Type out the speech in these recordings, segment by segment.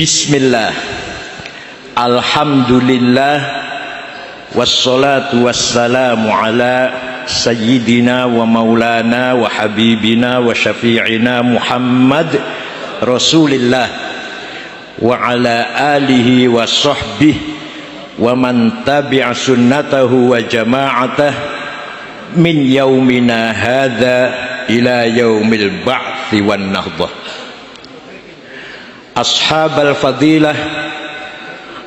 Bismillah, alhamdulillah, wassalatu wassalamu ala sayyidina wa maulana wa habibina wa syafi'ina Muhammad Rasulillah wa ala alihi wa sahbihi wa man tabi'a sunnatahu wa jama'atah min yaumina hadha ila yaumil ba'thi wan nahdah. Ashab al-fadilah,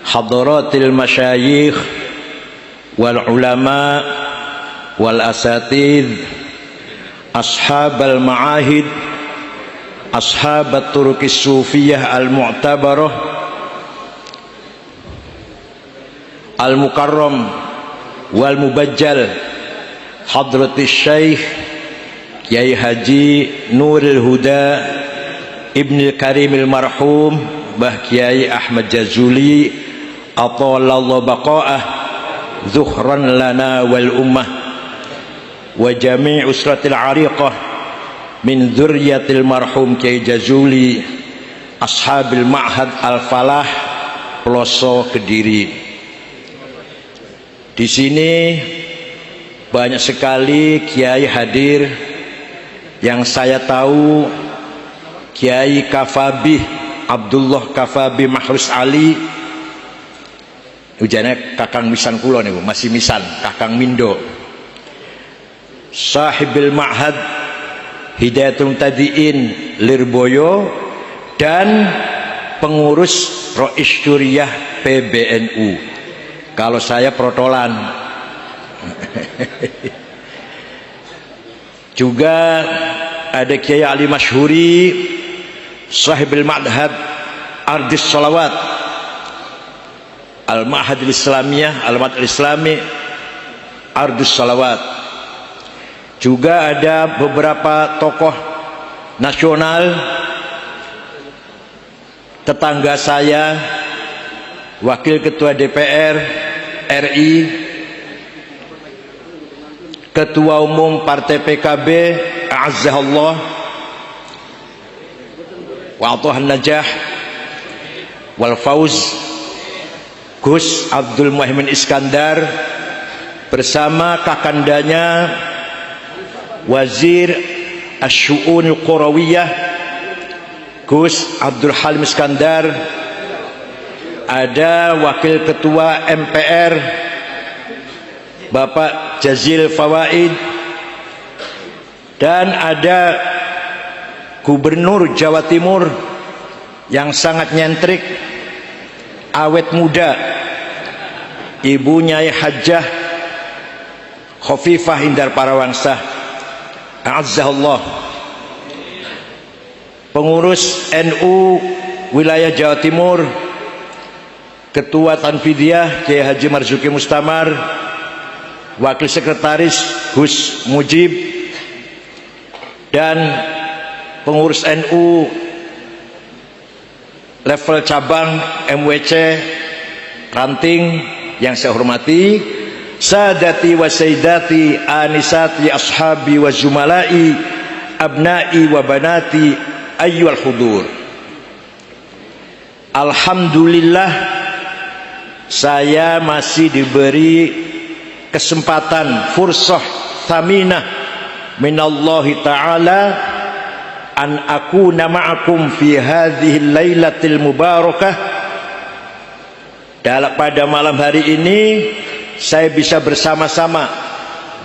hadaratil masyayikh wal ulama wal asatidh, ashab al-ma'ahid, ashab at-turuqis sufiyah al-mu'tabarah, al-mukarram wal mubajjal, hadratis syekh Kiai Haji Nurul Huda Ibnul Karimil Marhum Mbah Kiai Ahmad Jazuli atallallahu baqa'ah zuhran lana wal ummah wa jami' usratil ariqah min dzurriyyatil marhum Kiai Jazuli ashabil ma'had al-falah Ploso Kediri. Di sini banyak sekali kiai hadir yang saya tahu. Kiai Kafabi Abdullah Kafabi Mahrus Ali, ujane kakang misan kula niku, masih misan kakang mindo. Sahibil Ma'had Hidayatul Tadiin Lirboyo dan pengurus Rois Syuriah PBNU. Kalau saya protolan. Juga ada Kiai Ali Masyhuri Sahibul Madhab Ardis Salawat Al-Ma'had Al-Islamiyah Al-Ma'had Al-Islami Ardis Salawat. Juga ada beberapa tokoh nasional tetangga saya, Wakil Ketua DPR RI, Ketua Umum Partai PKB A'azzahullah wa atuhan najah wal fauz, Gus Abdul Muhaimin Iskandar bersama kakandanya Wazir Asy-Syu'unil Qurawiyah Gus Abdul Halim Iskandar. Ada Wakil Ketua MPR Bapak Jazil Fawaid, dan ada Gubernur Jawa Timur yang sangat nyentrik, awet muda, Ibu Nyai Hajjah Khofifah Indar Parawansa A'azzahullah. Pengurus NU wilayah Jawa Timur, Ketua Tanfidiyah Kiai Haji Marzuki Mustamar, Wakil Sekretaris Gus Mujib, dan pengurus NU level cabang MWC Ranting yang saya hormati, sadati wa sayyidati anisati ashabi wa zumalai abnai wa banati ayyuhal hudur. Alhamdulillah saya masih diberi kesempatan fursah thaminah minallahi ta'ala an akuna ma'akum fi hadhil lailatil mubarakah. Pada malam hari ini saya bisa bersama-sama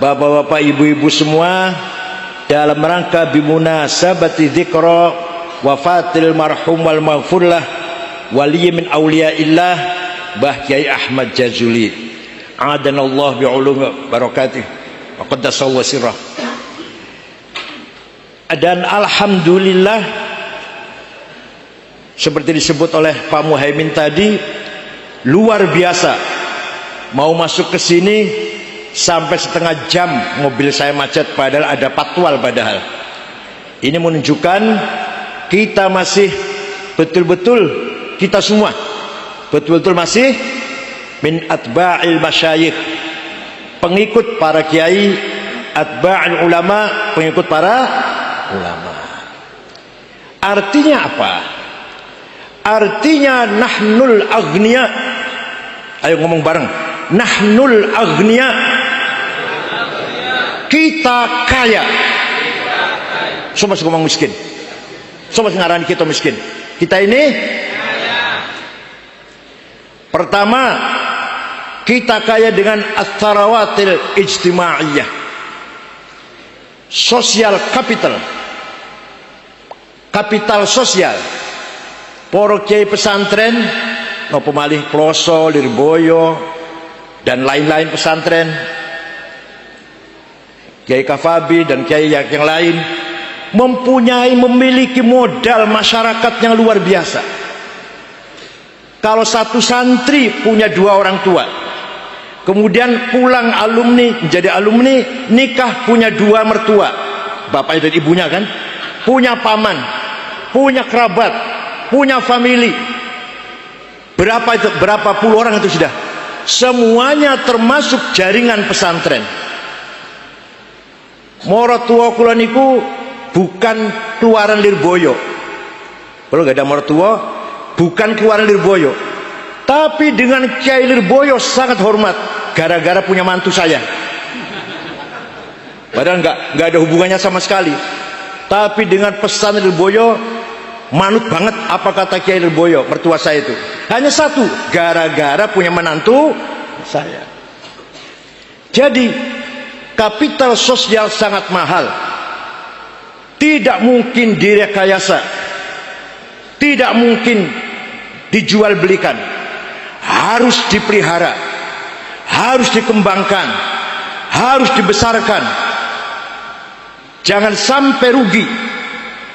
bapak-bapak, ibu-ibu semua dalam rangka bimunasabati dzikra wafatil marhum wal maghfurlah wali min auliyaillah Mbah Kiai Ahmad Jazuli adanallahu bi'ulum barakatih wa qaddasallahu sirrah. Dan alhamdulillah seperti disebut oleh Pak Muhaimin tadi, luar biasa. Mau masuk ke sini sampai setengah jam mobil saya macet, padahal ada patwal padahal. Ini menunjukkan kita masih betul-betul, kita semua betul-betul masih min atba'il masyayikh, pengikut para kiai, atba'il ulama, pengikut para ulama. Artinya apa? artinya nahnul agniya. Ayo ngomong bareng, nahnul agniya. Kita kaya. Coba ngomong miskin. Coba ngarani kita miskin. Kita ini pertama, kita kaya dengan as-sarawatil ijtimaiyah, sosial kapital, kapital sosial. Para kiai pesantren, napa malih Ploso, Lirboyo dan lain-lain pesantren, Kiai Kafabi dan kiai yang lain memiliki modal masyarakat yang luar biasa. Kalau satu santri punya 2 orang tua, kemudian pulang alumni, menjadi alumni, nikah punya 2 mertua, bapaknya dan ibunya kan, punya paman, punya kerabat, punya family. Berapa itu? Berapa puluh orang itu sudah? Semuanya termasuk jaringan pesantren. Moro tua kula niku bukan keluaran Lirboyo. Kalau gak ada mertua, bukan keluaran Lirboyo. Tapi dengan Kiai Lirboyo sangat hormat, gara-gara punya mantu saya. Padahal nggak ada hubungannya sama sekali. Tapi dengan pesan Lirboyo, manut banget apa kata Kiai Lirboyo, mertua saya itu. Hanya satu, gara-gara punya menantu saya. Jadi kapital sosial sangat mahal. Tidak mungkin direkayasa, tidak mungkin dijual belikan, harus dipelihara, harus dikembangkan, harus dibesarkan. Jangan sampai rugi,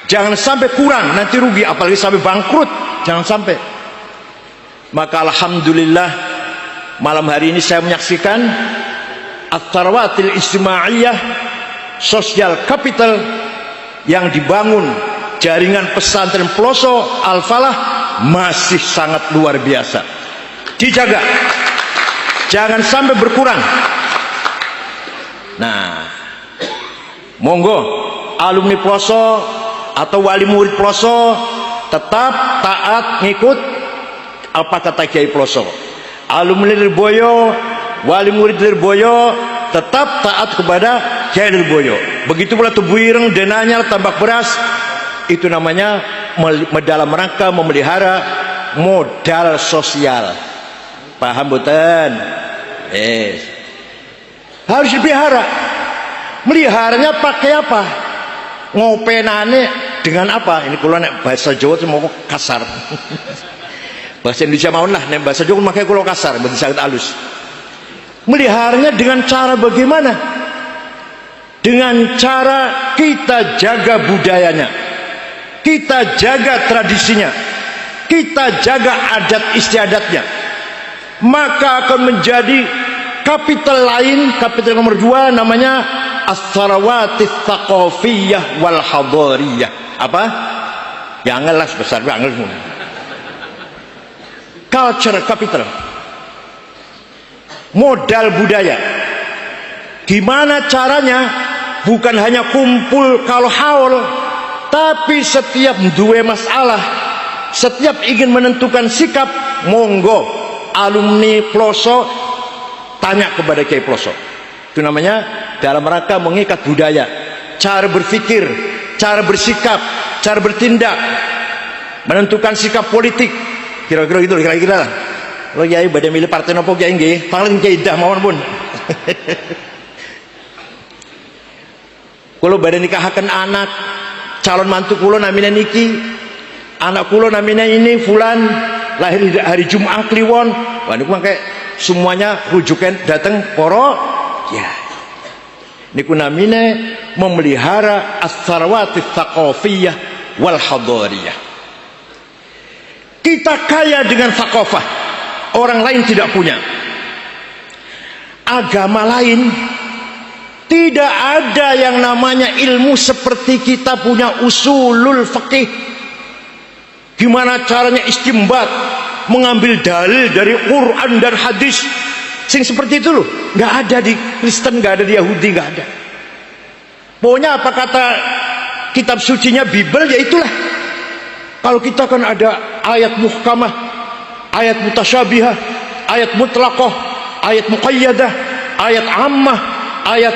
jangan sampai kurang, nanti rugi, apalagi sampai bangkrut, jangan sampai. Maka alhamdulillah malam hari ini saya menyaksikan as-sarawatil ijtimaiyah, sosial capital yang dibangun jaringan pesantren Ploso Al-Falah masih sangat luar biasa. Dijaga, jangan sampai berkurang. Nah, monggo alumni Ploso atau wali murid Ploso tetap taat ngikut apa kata Kiai Ploso. Alumni Lirboyo, wali murid Lirboyo tetap taat kepada Kiai Lirboyo. Begitu pula tubuh ireng, denanyal, tambak beras, itu namanya dalam rangka memelihara modal sosial. Paham boten? Harus dipelihara. Meliharanya pakai apa? Ngopenane dengan apa? Ini kalau nek bahasa Jawa itu mau kasar. Bahasa Indonesia mau lah, nek bahasa Jawa makanya kalau kasar, berarti sangat halus. Meliharanya dengan cara bagaimana? Dengan cara kita jaga budayanya, kita jaga tradisinya, kita jaga adat istiadatnya, maka akan menjadi kapital lain, kapital nomor 2 namanya as-sarawatis tsaqafiyah wal hadariyah. Apa? Yang ngelas besar banget. Culture capital, modal budaya. Gimana caranya? Bukan hanya kumpul kalau haul, tapi setiap dua masalah, setiap ingin menentukan sikap, monggo alumni Ploso tanya kepada Kiai Ploso. Itu namanya dalam rangka mengikat budaya, cara berpikir, cara bersikap, cara bertindak, menentukan sikap politik. Kira-kira gitu, kira-kira lah. Kalau Kiai badhe milih partai nopo Kiai nggih, paling Kiai dah mawon pun. Kalau badhe nikahaken anak, calon mantu kula namine niki, anak kula namine ini fulan, lahir hari Jumat kliwon. Wah niku mangke semuanya rujukan datang para ya. Niku namine memelihara as-sarawatis tsaqafiyah wal hadariyah. Kita kaya dengan thaqafah, orang lain tidak punya. Agama lain tidak ada yang namanya ilmu seperti kita punya usulul fikih. Gimana caranya istimbat, mengambil dalil dari Quran dan hadis. Sing seperti itu loh, nggak ada di Kristen, nggak ada di Yahudi, nggak ada. Pokoknya apa kata kitab sucinya Bible, ya itulah. Kalau kita kan ada ayat muhkamah, ayat mutasyabihah, ayat mutlaqah, ayat muqayyadah, ayat ammah, ayat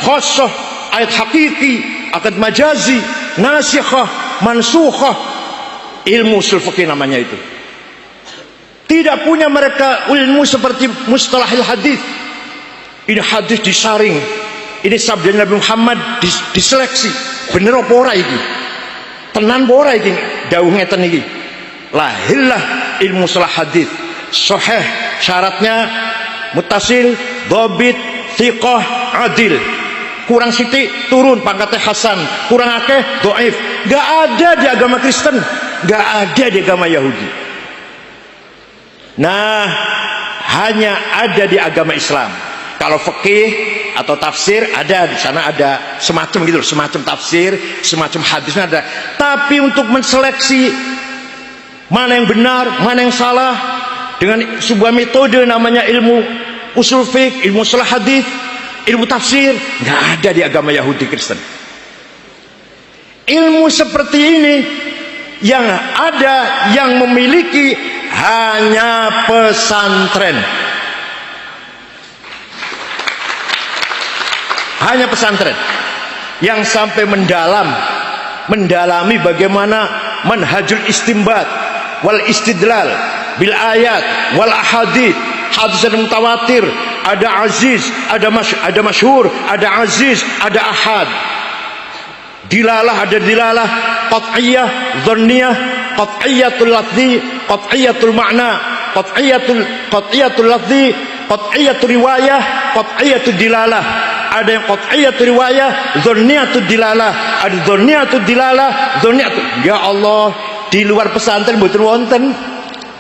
khassah, ayat hakiki, ayat majazi, nasikhah, mansukhah. Ilmu usul fikih namanya itu. Tidak punya mereka ilmu seperti mustalahil hadis. Ini hadis disaring, ini sabda Nabi Muhammad diseleksi. Bener apa ora iki? Tenan apa ora iki? Dawuh ngeten iki. Lahirlah ilmu mustalah hadis. Sahih syaratnya muttasil, dhabit, thiqah, adil. Kurang sithik turun pangkatnya hasan, kurang akeh dhaif. Enggak ada di agama Kristen, enggak ada di agama Yahudi. Nah, hanya ada di agama Islam. Kalau fikih atau tafsir ada di sana, ada semacam gitu, semacam tafsir, semacam hadisnya ada. Tapi untuk menseleksi mana yang benar, mana yang salah dengan sebuah metode namanya ilmu usul fiqh, ilmu usul hadis, ilmu tafsir, nggak ada di agama Yahudi Kristen. Ilmu seperti ini yang ada, yang memiliki hanya pesantren. Hanya pesantren yang sampai mendalami bagaimana manhajul istinbat wal istidlal bil ayat wal ahadits. Hadis ada mutawatir, ada aziz, ada masyhur, ada aziz, ada ahad. Dilalah ada dilalah qat'iyah, dhanniyah, qat'iyatul lafzi, qat'iyatul makna, qat'iyatul lafzi, qat'iyatul riwayah, qat'iyatul dilalah. Ada yang qat'iyatul riwayah, dhanniyatul dilalah, ada dhanniyatul dilalah, dhanniyatul. Ya Allah, di luar pesantren mboten wonten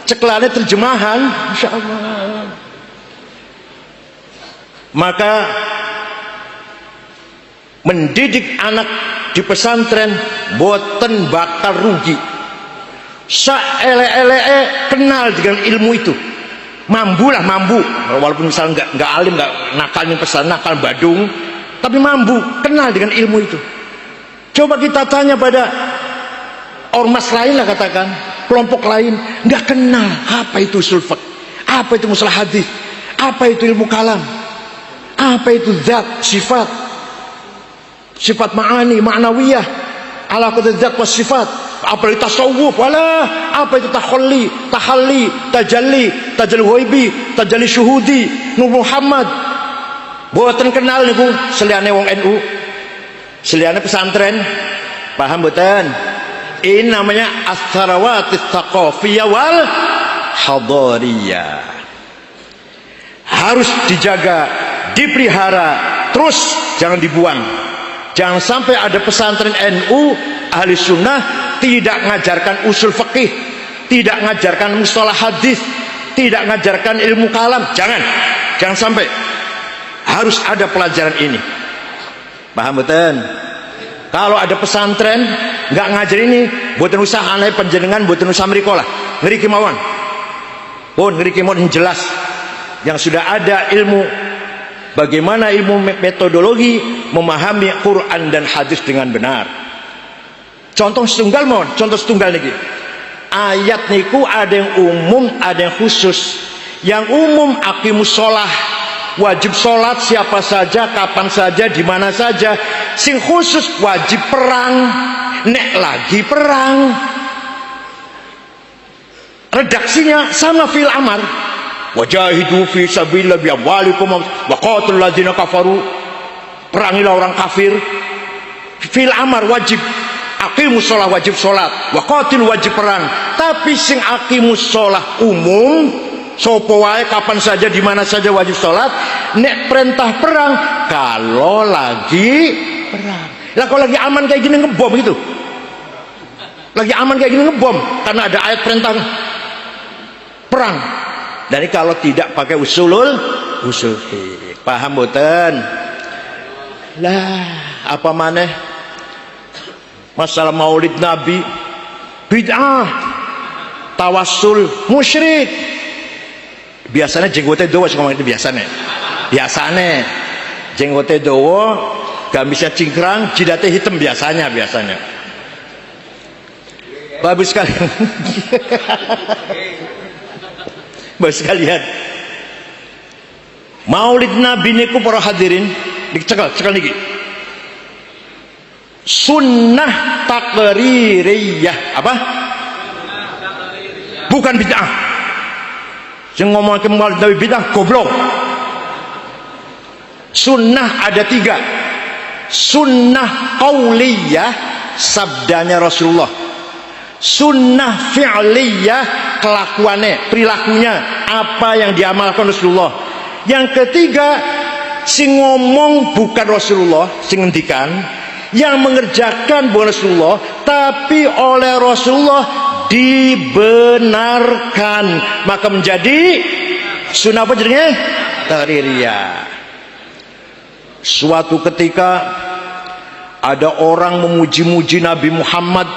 ceklane terjemahan, insyaallah. Maka mendidik anak di pesantren boten bakal rugi. Saelek-eleke kenal dengan ilmu itu. Mampu, walaupun misalnya nggak alim, nggak nakal nih pesan, nakal badung, tapi mampu kenal dengan ilmu itu. Coba kita tanya pada ormas lain lah, katakan kelompok lain, nggak kenal apa itu usul fiqh, apa itu mustalah hadis, apa itu ilmu kalam, apa itu zat, sifat ma'ani, ma'nawiyah, alaqatul zat was sifat. Apa itu tasawuf, wala apa itu tahalli, tajalli ghaibi, tajalli syuhudi, Nur Muhammad. Boten kenal niku seliyane wong NU, seliyane pesantren. Paham boten? Ini namanya as-sarawatis tsaqafiyah wal hadariyah. Harus dijaga, dipelihara, terus jangan dibuang. Jangan sampai ada pesantren NU ahli sunnah tidak ngajarkan usul fikih, tidak ngajarkan mustalah hadis, tidak ngajarkan ilmu kalam. Jangan sampai. Harus ada pelajaran ini. Paham betul? Kalau ada pesantren nggak ngajar ini, boten usah aneh panjenengan, boten usah mriko lah. Ngriki mawon. Pun ngriki mawon jelas. Yang sudah ada ilmu bagaimana ilmu metodologi memahami Quran dan hadis dengan benar. Contoh setunggal mohon, contoh setunggal niki. Ayat niku ada yang umum, ada yang khusus. Yang umum aqimus sholah, wajib sholat siapa saja, kapan saja, di mana saja. Sing khusus wajib perang, nek lagi perang. Redaksinya sama fil amar. Wajahidu fi sabilillah bi amwalikum wa qatilul ladzina kafaru. Perangilah orang kafir. Fil amar wajib. Aqimus sholah wajib sholat, wa qatil wajib perang. Tapi sing aqimus sholah umum, sopo wae kapan saja di mana saja wajib sholat. Nek perintah perang kalau lagi perang. Lah kalau lagi aman kayak gini ngebom gitu. Lagi aman kayak gini ngebom karena ada ayat perintah perang. Dari kalau tidak pakai usul. Paham boten? Lah apa maneh? Masalah maulid Nabi bid'ah, tawassul musyrik. Biasanya jenggotnya dawa, ngomong itu biasanya jenggotnya dawa, gamisnya cingkrang, jidatnya hitam biasanya. Bapak sekalian. Bapak sekalian. Maulid Nabi niku para hadirin dicekal niki. Sunnah takririyah. Apa? Bukan bid'ah. Sing ngomong ke Maulid Nabi bid'ah goblok. Sunnah ada 3. Sunnah qauliyah, sabdanya Rasulullah. Sunnah fi'liyah, kelakuannya, perilakunya, apa yang diamalkan Rasulullah. Yang ketiga, sing ngomong bukan Rasulullah, sing ngendikan, yang mengerjakan bukan Rasulullah, tapi oleh Rasulullah dibenarkan, maka menjadi sunnah apa jadinya? Takririyah. Suatu ketika ada orang memuji-muji Nabi Muhammad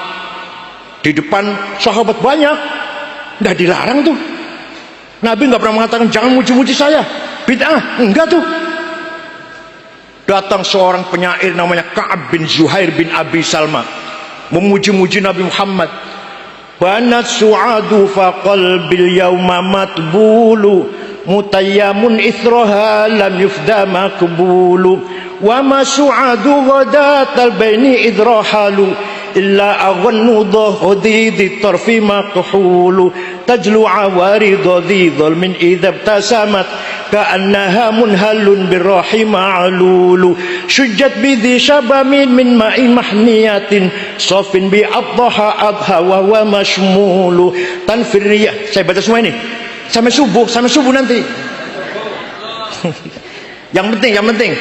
di depan sahabat banyak, nggak dilarang tuh. Nabi nggak pernah mengatakan jangan muji-muji saya, bid'ah, enggak tuh. Datang seorang penyair namanya Ka'ab bin Zuhair bin Abi Salma memuji-muji Nabi Muhammad. Banat su'adu fa qalbil yawma matbulu mutayyamun ithroha lam yufda makbulu wa ma su'adu ghadatal baini idrohalu illa aghannu dhahudi tarfi maqhulu tajlu awarid dhidhal min idza ibtasamat ka'annaha munhalun birrahi ma'lulu syujjat bidhi shabamin min ma'i mahniyatin safin bi adha adha wa huwa mashmulu tanfiriyah. Saya baca semua ini sampai subuh nanti. Yang penting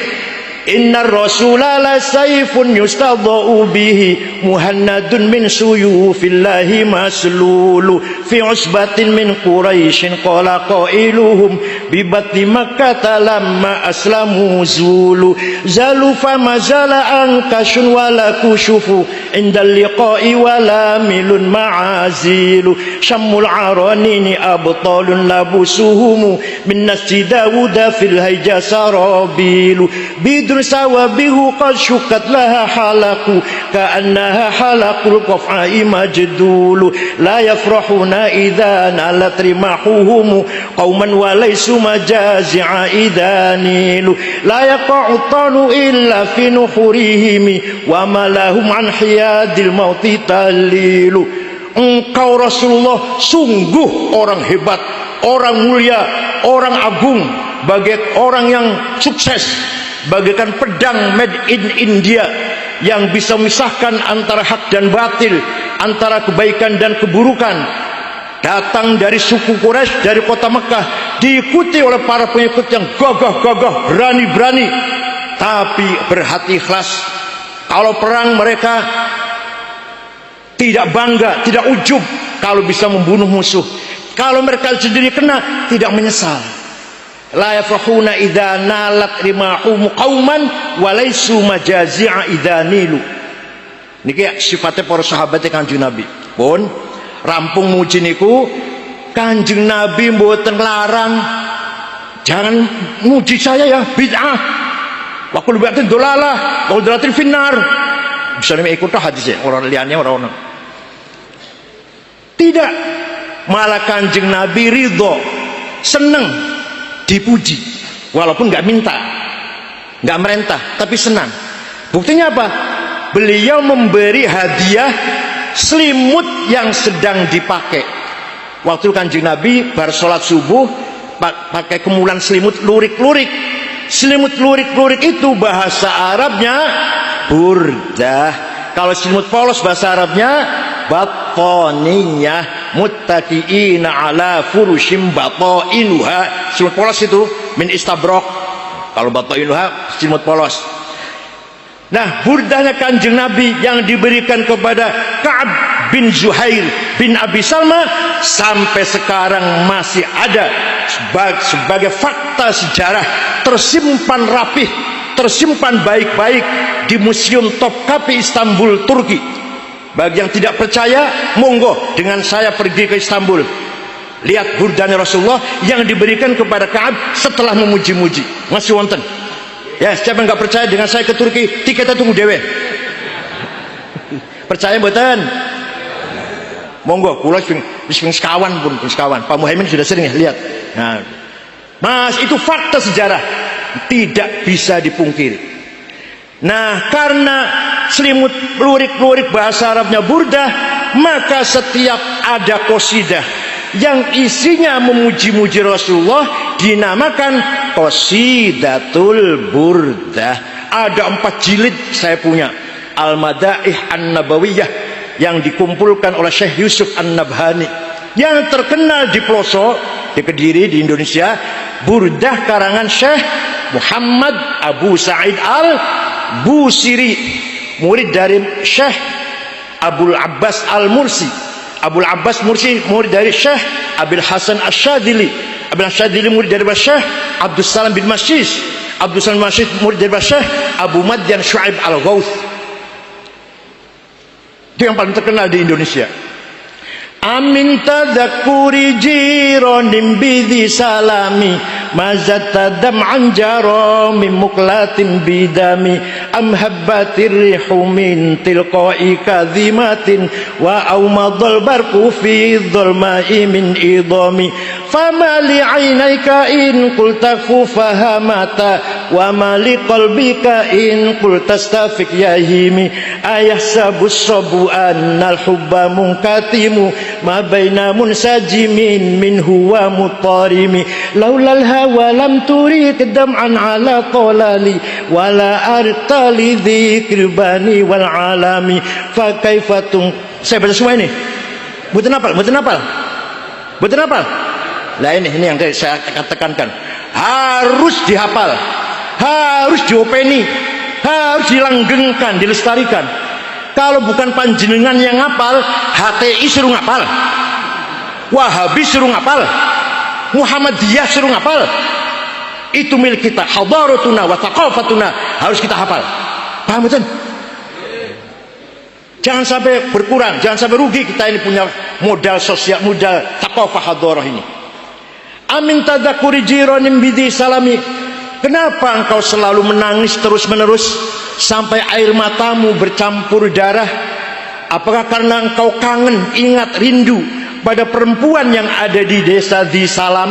inna rasula la sayfun yustadha'u bihi muhannadun min suyufillahi maslulu fi usbatin min quraishin qala qailuhum bi bati makkah lamma aslamu zulu zalu fama zala ankashun wala kushufu indal liqa'i wala milun ma'azilu syammul aranini abtalun labusuhum min nasti dawuda fil hayja sarabilu bidu sawabihu qad syukat laha halaku ka'annaha halakul qaf'i majdulu la yafrahuna idza nalat rimahuhum qauman wa laysu majazi'a idanilu la yaqa'u tanu illa fi nuhurihim wa ma lahum an hiyadil mauti talilu. Engkau Rasulullah sungguh orang hebat, orang mulia, orang agung, bagai orang yang sukses, bagaikan pedang made in India yang bisa memisahkan antara hak dan batil, antara kebaikan dan keburukan. Datang dari suku Quraisy, dari kota Mekah, diikuti oleh para pengikut yang gagah-gagah, berani-berani, tapi berhati ikhlas. Kalau perang mereka tidak bangga, tidak ujub kalau bisa membunuh musuh. Kalau mereka sendiri kena, tidak menyesal. La yafrahuna idza nalat rimahum qauman wa laysu majazi'a idza nilu. Niki sifatnya para sahabat Kanjeng Nabi. Pun rampung muji niku Kanjeng Nabi mboten larang jangan muji saya ya, bid'ah. Wa kullu bid'atin dolalah, wa dolatin finnar. Bisa nek ikut hadis orang liannya orang. Tidak, malah Kanjeng Nabi ridho, seneng dipuji walaupun nggak minta, nggak merintah, tapi senang. Buktinya apa? Beliau memberi hadiah selimut yang sedang dipakai. Waktu Kanjeng Nabi bar sholat subuh pakai kemulan selimut lurik-lurik. Selimut lurik-lurik itu bahasa Arabnya burdah. Kalau selimut polos bahasa Arabnya batoniyah muttaqiina ala furushim batainuha. Selimut polos itu min istabrok. Kalau batainuha selimut polos. Nah, burdahnya Kanjeng Nabi yang diberikan kepada Ka'ab bin Zuhair bin Abi Salma sampai sekarang masih ada sebagai fakta sejarah, tersimpan rapih, tersimpan baik-baik di Museum Topkapi Istanbul, Turki. Bagi yang tidak percaya, monggo dengan saya pergi ke Istanbul, lihat burdahnya Rasulullah yang diberikan kepada Ka'ab setelah memuji-muji. Masih wonten. Ya, siapa yang nggak percaya dengan saya ke Turki, tiketnya tunggu dewe. Percaya mboten? Monggo, kula wis sekawan pun sekawan. Pak Muhaimin sudah sering ya lihat. Nah, Mas, itu fakta sejarah, tidak bisa dipungkiri. Nah, karena selimut lurik-lurik bahasa Arabnya burdah, maka setiap ada qasidah yang isinya memuji-muji Rasulullah dinamakan qasidatul burdah. Ada 4 jilid saya punya, Al-Madaih An-Nabawiyah, yang dikumpulkan oleh Syekh Yusuf An-Nabhani, yang terkenal di pelosok di Kediri di Indonesia. Burdah karangan Syekh Muhammad Abu Sa'id Al-Busiri, murid dari Syekh Abul Abbas Al-Mursi. Abul Abbas Mursi murid dari Syekh Abil Hasan Asyadili. Abil Asyadili murid dari Syekh Abdul Salam bin Masjid. Abdul Salam bin Masjid murid dari Syekh Abu Madyan Shu'aib Al-Ghawth. Itu yang paling terkenal di Indonesia. Amin tadakuri jironim bidhi salami mazata dam'an jarami muklatin bidami am habbatir rihu min tilqai kadhimatin wa awmadul barku fi dhulma'i min idami fama li'ainaika in qulta fahamata wa ma liqalbika in qulta stafik yahimi ayahsabu sabu annal hubba munkatimu ma baina munsajimin minhu wa mutarimi laulal hawa lam turid dam'an ala qalali wala artali dzikr bani wal alami fa kaifatung. Saya baca semua ini. Betul hafal? Lah ini yang saya tekankan. Harus dihafal, harus diopeni, harus dilanggengkan, dilestarikan. Kalau bukan panjenengan yang ngapal, HTI suruh ngapal, Wahabi suruh ngapal, Muhammadiyah suruh ngapal. Itu milik kita, hadaratuna wa thaqafatuna, harus kita hafal. Paham betul? Jangan sampai berkurang, jangan sampai rugi kita ini punya modal sosial, modal thaqafah hadarah ini. Amin tadakuri jironim bidhi salami. Kenapa engkau selalu menangis terus-menerus sampai air matamu bercampur darah? Apakah karena engkau kangen, ingat, rindu pada perempuan yang ada di desa di Salam?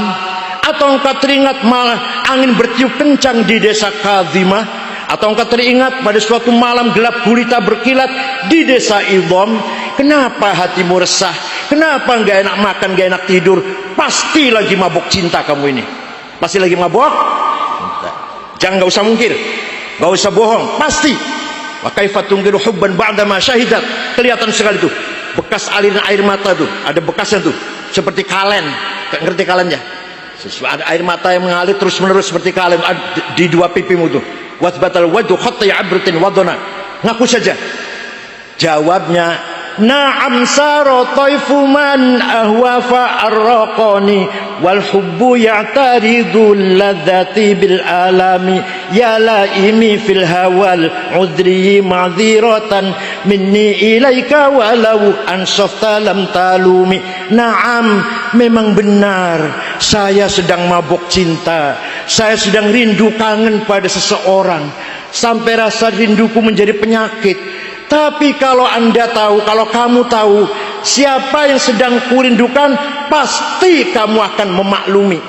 Atau engkau teringat malah angin bertiup kencang di desa Kadhimah? Atau engkau teringat pada suatu malam gelap gulita berkilat di desa Idham? Kenapa hatimu resah? Kenapa enggak enak makan, enggak enak tidur? Pasti lagi mabuk cinta kamu ini. Pasti lagi mabuk. Jangan, enggak usah mungkir, enggak usah bohong, pasti. Wa kaifa tungkiru hubban ba'da ma syahidat. Kelihatan sekali tuh bekas aliran air mata tuh, ada bekasnya tuh, seperti kalen. Ngerti kalen ya? Ada air mata yang mengalir terus menerus seperti kalen di dua pipimu tuh. Wasbatal wajhu khatta ya'bratin wadana. Ngaku saja. Jawabnya, na'am saro taifu man ahwa fa'arraqani wal hubbu ya'taridul ladzati bil alami ya laimi fil hawal udri ma'dziratan minni ilaika walau ansafta lam talumi. Na'am, memang benar saya sedang mabuk cinta, saya sedang rindu kangen pada seseorang sampai rasa rinduku menjadi penyakit. Tapi kalau anda tahu, kalau kamu tahu siapa yang sedang kurindukan, pasti kamu akan memaklumi.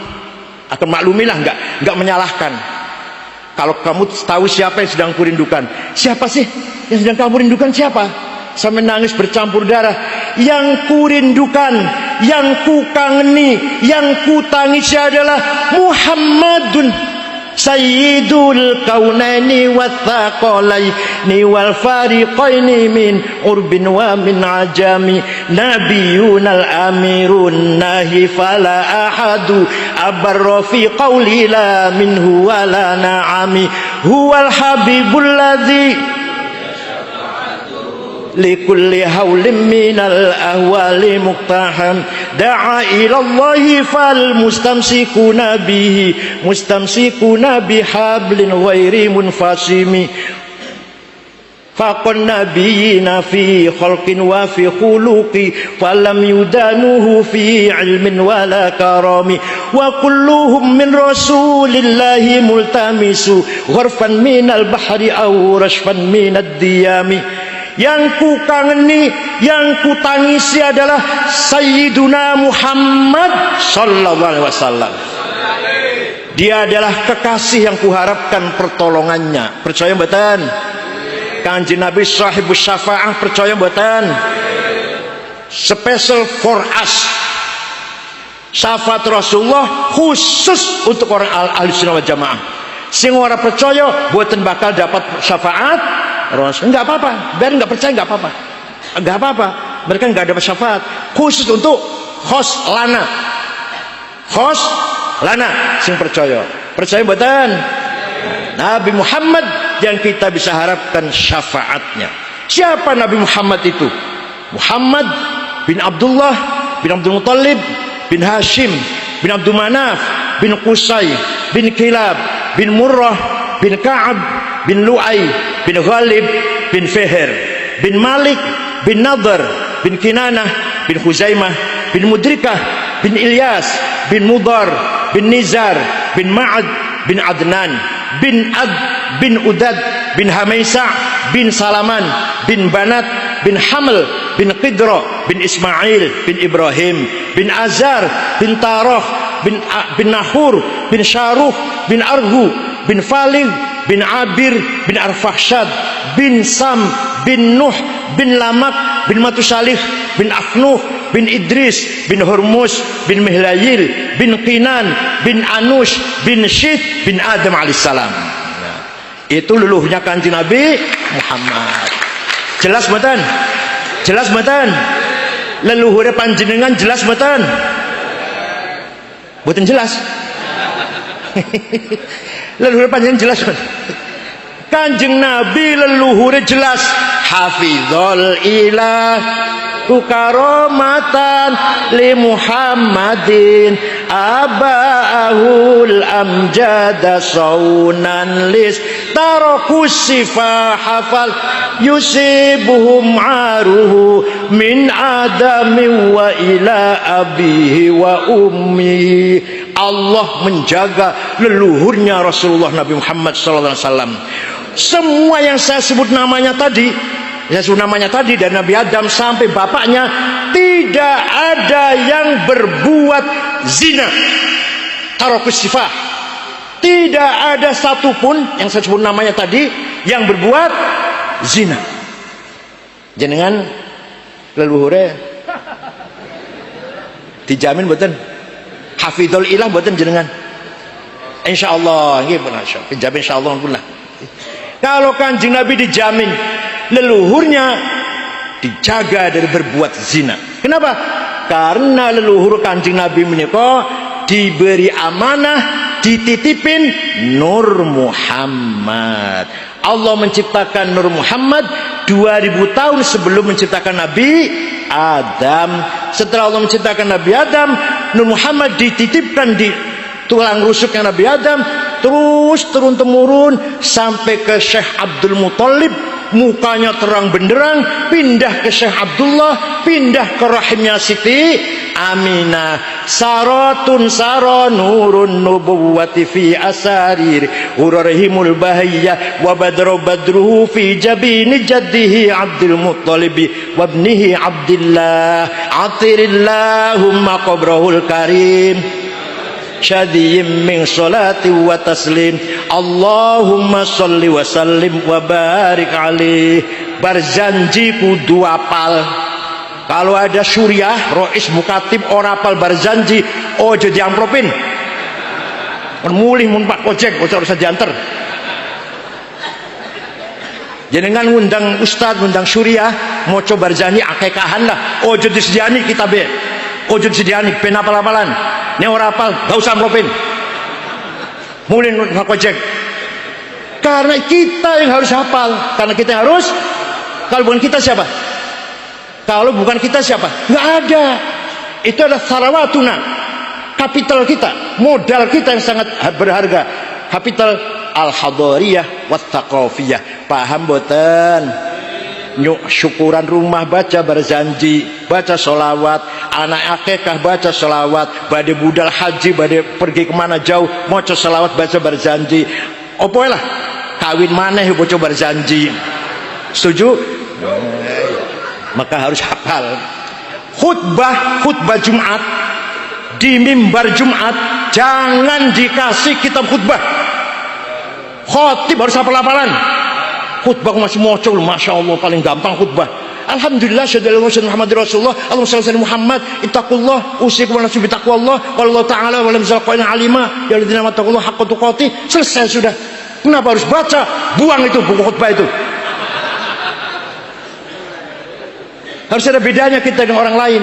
Akan maklumilah, enggak menyalahkan. Kalau kamu tahu siapa yang sedang kurindukan, siapa sih yang sedang kamu rindukan, siapa? Sampai nangis bercampur darah. Yang kurindukan, yang kukangeni, yang kutangisi adalah Muhammadun Sayyidul kaunaini wathaqalaini wal fariqaini min urbin wa min ajami nabiyunal amirun nahi fala ahadu abarra fi qawli la minhu wala na'ami huwal habibul ladzi likulli hawlim minal ahwali muqtaham da'a ilallahi fal mustamsikuna bihi mustamsikuna bihablin ghairi munfasimi faqan nabiyina fi khalqin wa fi khuluqi falam yudanuhu fi ilmin wala karami wa kulluhum min rasulillahi multamisu gharfan minal bahri aw rashfan minad diyami yang ku kangeni, yang ku tangisi adalah Sayyiduna Muhammad sallallahu alaihi wasallam. Dia adalah kekasih yang kuharapkan pertolongannya. Percaya mboten? Kanjeng Nabi sahibus syafaah, percaya mboten? Special for us. Syafaat Rasulullah khusus untuk orang ahli sunnah wal jamaah. Sing ora percaya mboten bakal dapat syafaat Rasul. Enggak apa-apa, biar enggak percaya enggak apa-apa. Enggak apa-apa. Mereka enggak dapat syafaat khusus untuk khos lana. Khos lana sing percaya. Percaya mboten? Nabi Muhammad yang kita bisa harapkan syafaatnya. Siapa Nabi Muhammad itu? Muhammad bin Abdullah bin Abdul Muttalib bin Hashim bin Abdul Manaf bin Qusay bin Kilab bin Murrah bin Ka'ab bin Lu'ay bin Ghalib bin Fihr bin Malik bin Nadhr bin Kinanah bin Khuzaimah bin Mudrikah bin Ilyas bin Mudar bin Nizar bin Ma'ad bin Adnan bin Ad bin Udad bin Hamaisa bin Salaman bin Banat bin Haml bin Qidra bin Ismail bin Ibrahim bin Azar bin Tarah bin Nahur bin Syaruh bin Arhu bin Falih bin Abir bin Arfahshad bin Sam bin Nuh bin Lamak bin Matusalih bin Afnuh bin Idris bin Hormuz bin Mihlayil bin Qinan bin Anush bin Syith bin Adam alaihissalam. Itu leluhurnya Kanjeng Nabi Muhammad. Jelas mboten? Jelas mboten? Leluhur panjenengan jelas mboten? Mboten jelas. Leluhur panjenengan jelas mboten? Kanjeng Nabi leluhur jelas. Hafizul ilah karomatan li Muhammadin abaahul amjada saunan lis taraku sifah hafal yusibuhum aruhu min adami wa ila abihi wa ummi. Allah menjaga leluhurnya Rasulullah Nabi Muhammad SAW. Semua yang saya sebut namanya tadi, dari Nabi Adam sampai bapaknya, tidak ada yang berbuat zina. Tarakus sifah. Tidak ada satupun yang saya sebut namanya tadi yang berbuat zina. Jenengan leluhure dijamin mboten? Hafizul ilah mboten jenengan? Insyaallah nggih pun insyaallah. Dijamin insyaallah pun lah. Kalau Kanjeng Nabi dijamin leluhurnya dijaga dari berbuat zina. Kenapa? Karena leluhur Kanjeng Nabi menika diberi amanah, dititipin Nur Muhammad. Allah menciptakan Nur Muhammad 2000 tahun sebelum menciptakan Nabi Adam. Setelah Allah menciptakan Nabi Adam, Nur Muhammad dititipkan di tulang rusuknya Nabi Adam, terus turun-temurun sampai ke Syekh Abdul Muttalib. Mukanya terang benderang, pindah ke Syekh Abdullah, pindah ke rahimnya Siti Aminah. Saratun sara nurun nubuwati fi asarir urarhimul bahiyya wa badru badruhu fi jabini jaddihi Abdul Muttalib wa ibnihi Abdillah atirillahumma qabrahul karim syadiyim min salati wa taslim Allahumma salli wa sallim wa barik alaih. Berjanji kudu apal. Kalau ada syuriah rois mukatib ora apal berjanji ojo diampropin mulih mun Pak Ojek ojo usah dianter. Jenengan ngundang ustaz ngundang syuriah mau coba berjanji akekahan lah ojo disediani kitabe ojo disediani ben apal-apalan. Ini orang apal, gak usah ampropin. Mulai ngakojek. Karena kita yang harus hafal. Karena kita yang harus. Kalau bukan kita siapa? Kalau bukan kita siapa? Gak ada. Itu adalah sarawatuna. Kapital kita. Modal kita yang sangat berharga. Kapital al-hadariyah wa thaqafiyah. Paham boten? Nyuk syukuran rumah baca berjanji, baca sholawat, anak akekah baca sholawat, badai budal haji, badai pergi kemana jauh, moco sholawat baca berjanji. Opoe lah kawin maneh baca berjanji. Setuju? Maka harus hafal. Khutbah Jumat di mimbar Jumat jangan dikasih kitab khutbah. Khotib harus hafal-hafalan. Khutbah masih mocol, masya Allah, paling gampang khutbah. Alhamdulillah, syahadu Muhammad Rasulullah, Allahumma shalli ala Muhammad, ittaqullah, usikum wa nafsi bi taqwallah, wallahu ta'ala wa lam zalqaina alima, ya alladzina taqullah haqqa tuqatih. Selesai sudah. Kenapa harus baca? Buang itu buku khutbah itu. Harus ada bedanya kita dengan orang lain.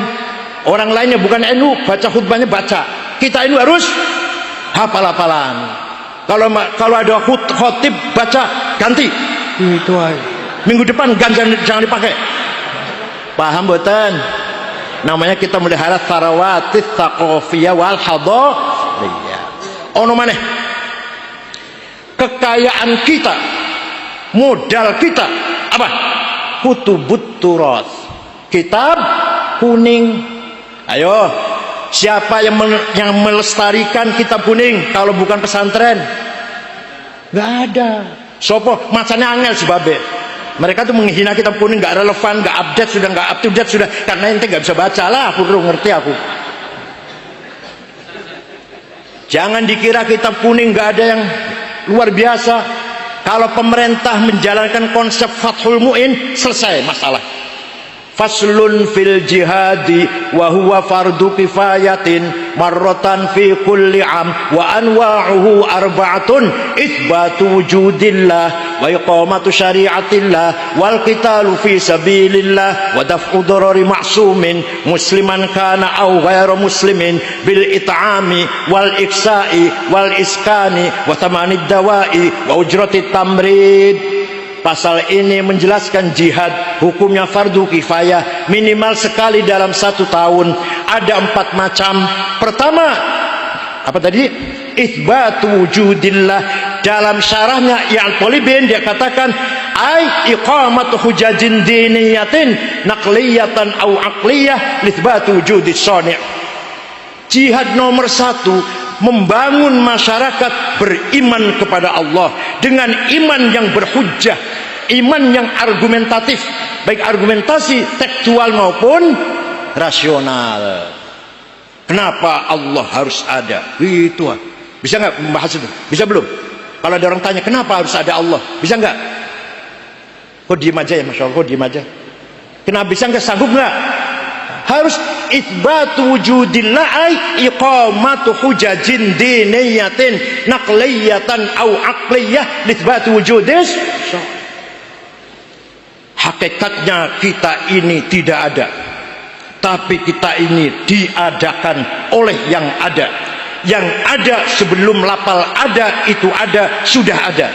Orang lainnya bukan NU, baca khutbahnya baca. Kita NU harus hafal-hafalan. Kalau ada khotib baca ganti. Itu aja. Minggu depan jangan dipakai. Paham boten? Namanya kita melihara tharawatis thaqafiyah wal hadariyah. Ono maneh. Kekayaan kita, modal kita apa? Kutubut turas. Kitab kuning. Ayo, siapa yang melestarikan kitab kuning kalau bukan pesantren? Gak ada. Sopo macanya angel sebabe. Mereka tuh menghina kitab kuning, gak relevan, gak update sudah, gak up to date sudah, karena ente gak bisa baca lah. Aku perlu ngerti aku. Jangan dikira kitab kuning gak ada yang luar biasa. Kalau pemerintah menjalankan konsep Fathul Mu'in, selesai masalah. Faslun fil jihadi wa huwa fardu kifayatin marratan fi kulli am wa anwa'uhu arba'atun itsbatu wujudillah wa iqamatu syari'atillah wal qitalu fi sabilillah wa daf'u darari ma'sumin musliman kana aw ghairu muslimin bil it'ami wal iksa'i wal iskani wa thamanid dawa'i wa ujratit tamrid. Pasal ini menjelaskan jihad hukumnya fardu kifayah minimal sekali dalam 1 tahun. Ada 4 macam. Pertama, apa tadi? Itsbatu wujudillah. Dalam syarahnya yang Polibin dia katakan ai iqamatu hujajin diniyatin naqliyatan au aqliyah litsbatu wujudis shani'. Jihad nomor 1, membangun masyarakat beriman kepada Allah dengan iman yang berhujjah, iman yang argumentatif, baik argumentasi tekstual maupun rasional. Kenapa Allah harus ada? Itu. Bisa nggak membahas itu? Bisa belum? Kalau ada orang tanya kenapa harus ada Allah, bisa nggak? Kok diem aja ya, masya Allah, kok diem aja. Kenapa bisa nggak? Sanggup nggak? Harus itsbatu wujudillah ay iqamatu hujajin diniyatin naqliyatan au aqliyah litsbatu wujudis. Hakikatnya kita ini tidak ada, tapi kita ini diadakan oleh yang ada. Yang ada sebelum lapal ada, itu ada, sudah ada.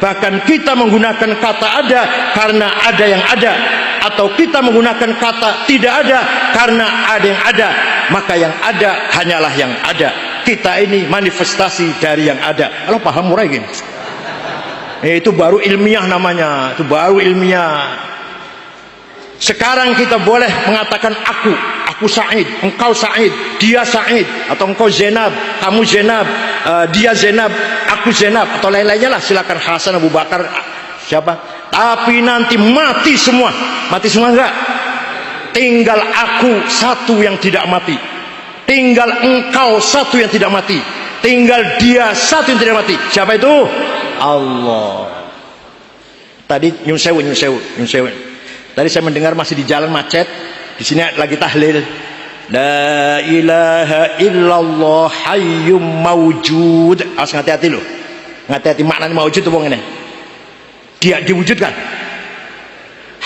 Bahkan kita menggunakan kata ada karena ada yang ada, atau kita menggunakan kata tidak ada karena ada yang ada. Maka yang ada hanyalah yang ada. Kita ini manifestasi dari yang ada. Kalau paham murah gini? Itu baru ilmiah namanya. Itu baru ilmiah. Sekarang kita boleh mengatakan aku Said, engkau Said, dia Said, atau engkau Zainab, kamu Zainab, dia Zainab, aku Zainab, atau lain-lainnya lah. Silakan Hasan, Abu Bakar, siapa. Tapi nanti mati semua enggak? Tinggal aku satu yang tidak mati, tinggal engkau satu yang tidak mati, tinggal dia satu yang tidak mati. Siapa itu? Allah. Tadi nyun sewu. Tadi saya mendengar masih di jalan macet, di sini lagi tahlil. La ilaha illallah hayyum mawjud. Harus hati-hati loh. Hati-hati maknanya mawjud itu wong ini. Dia diwujudkan.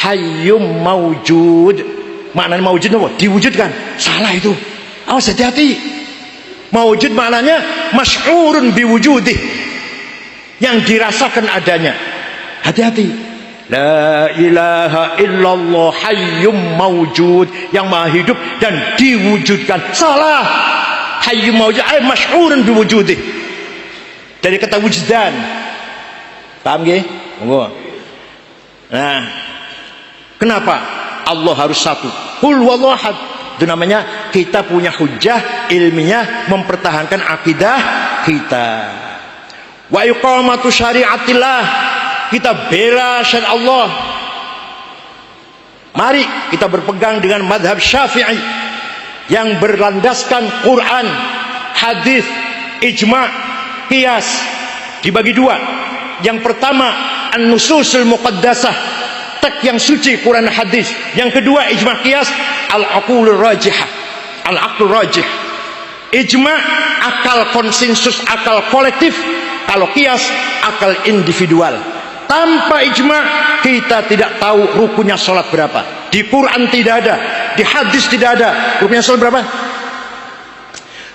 Hayyum mawjud. Maknanya mawjud apa? Diwujudkan. Salah itu. Awas hati-hati. Mawjud maknanya masy'urun biwujudih. Yang dirasakan adanya. Hati-hati. La ilaha illallah hayyum mawjud, yang maha hidup dan diwujudkan. Salah. Hayyum mawjud ay masy'urun biwujudih. Dari kata wujdan. Paham nggih? Monggo. Nah, kenapa Allah harus satu? Qul huwallahu ahad. Itu namanya kita punya hujjah ilmiah mempertahankan akidah kita. Wa iqamatu syari'atillah. Kita bela syariat Allah. Mari kita berpegang dengan madhab Syafi'i yang berlandaskan Quran, hadis, ijma', qiyas. Dibagi dua. Yang pertama an-nususul muqaddasah, teks yang suci Quran hadis. Yang kedua ijma' qiyas, al-aqulur rajihah, al-aqlur rajih. Ijma' akal konsensus, akal kolektif. Kalau qiyas akal individual. Tanpa ijma' kita tidak tahu rukunnya sholat berapa. Di Quran tidak ada, di hadis tidak ada. Rukunnya sholat berapa?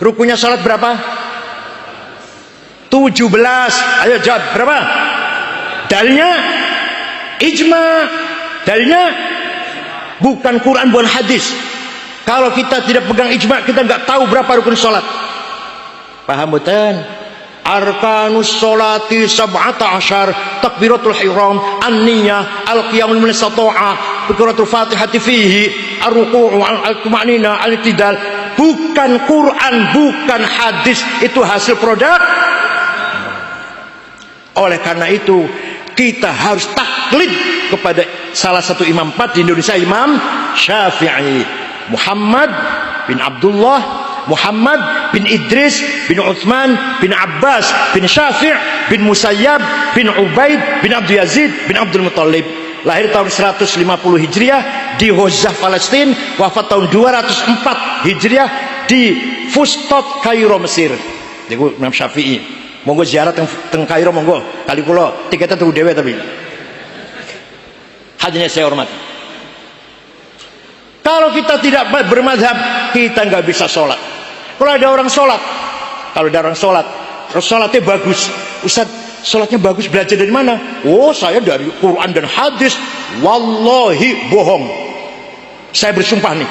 Rukunnya sholat berapa? 17. Ayo jawab, berapa? Dalilnya ijma'. Dalilnya bukan Quran, bukan hadis. Kalau kita tidak pegang ijma', kita nggak tahu berapa rukun sholat. Paham betul? Arkanus sholati sab'ata asyar, takbiratul ihram, an-niyah, al-qiyamul min istata'a, qiraatul fatihati fihi, ar-ruku'u, al-tuma'nina, al-i'tidal. Bukan Quran, bukan hadis, itu hasil produk. Oleh karena itu kita harus taklid kepada salah satu imam 4 di Indonesia, Imam Syafi'i. Muhammad bin Abdullah, Muhammad bin Idris bin Utsman bin Abbas bin Syafi' bin Musayyab bin Ubaid bin Abdul Yazid bin Abdul Muttalib. Lahir tahun 150 Hijriah di Hozah, Palestina. Wafat tahun 204 Hijriah di Fustat, Kairo, Mesir. Jadi Imam Syafi'i. Monggo ziarah teng Kairo, monggo. Kali kula tiketnya tuh dewe tapi. Hadirin saya hormat. Kalau kita tidak bermadhab, kita nggak bisa sholat. Kalau ada orang sholat, sholatnya bagus. Ustaz, sholatnya bagus, belajar dari mana? Oh, saya dari Quran dan hadis. Wallahi bohong. Saya bersumpah nih,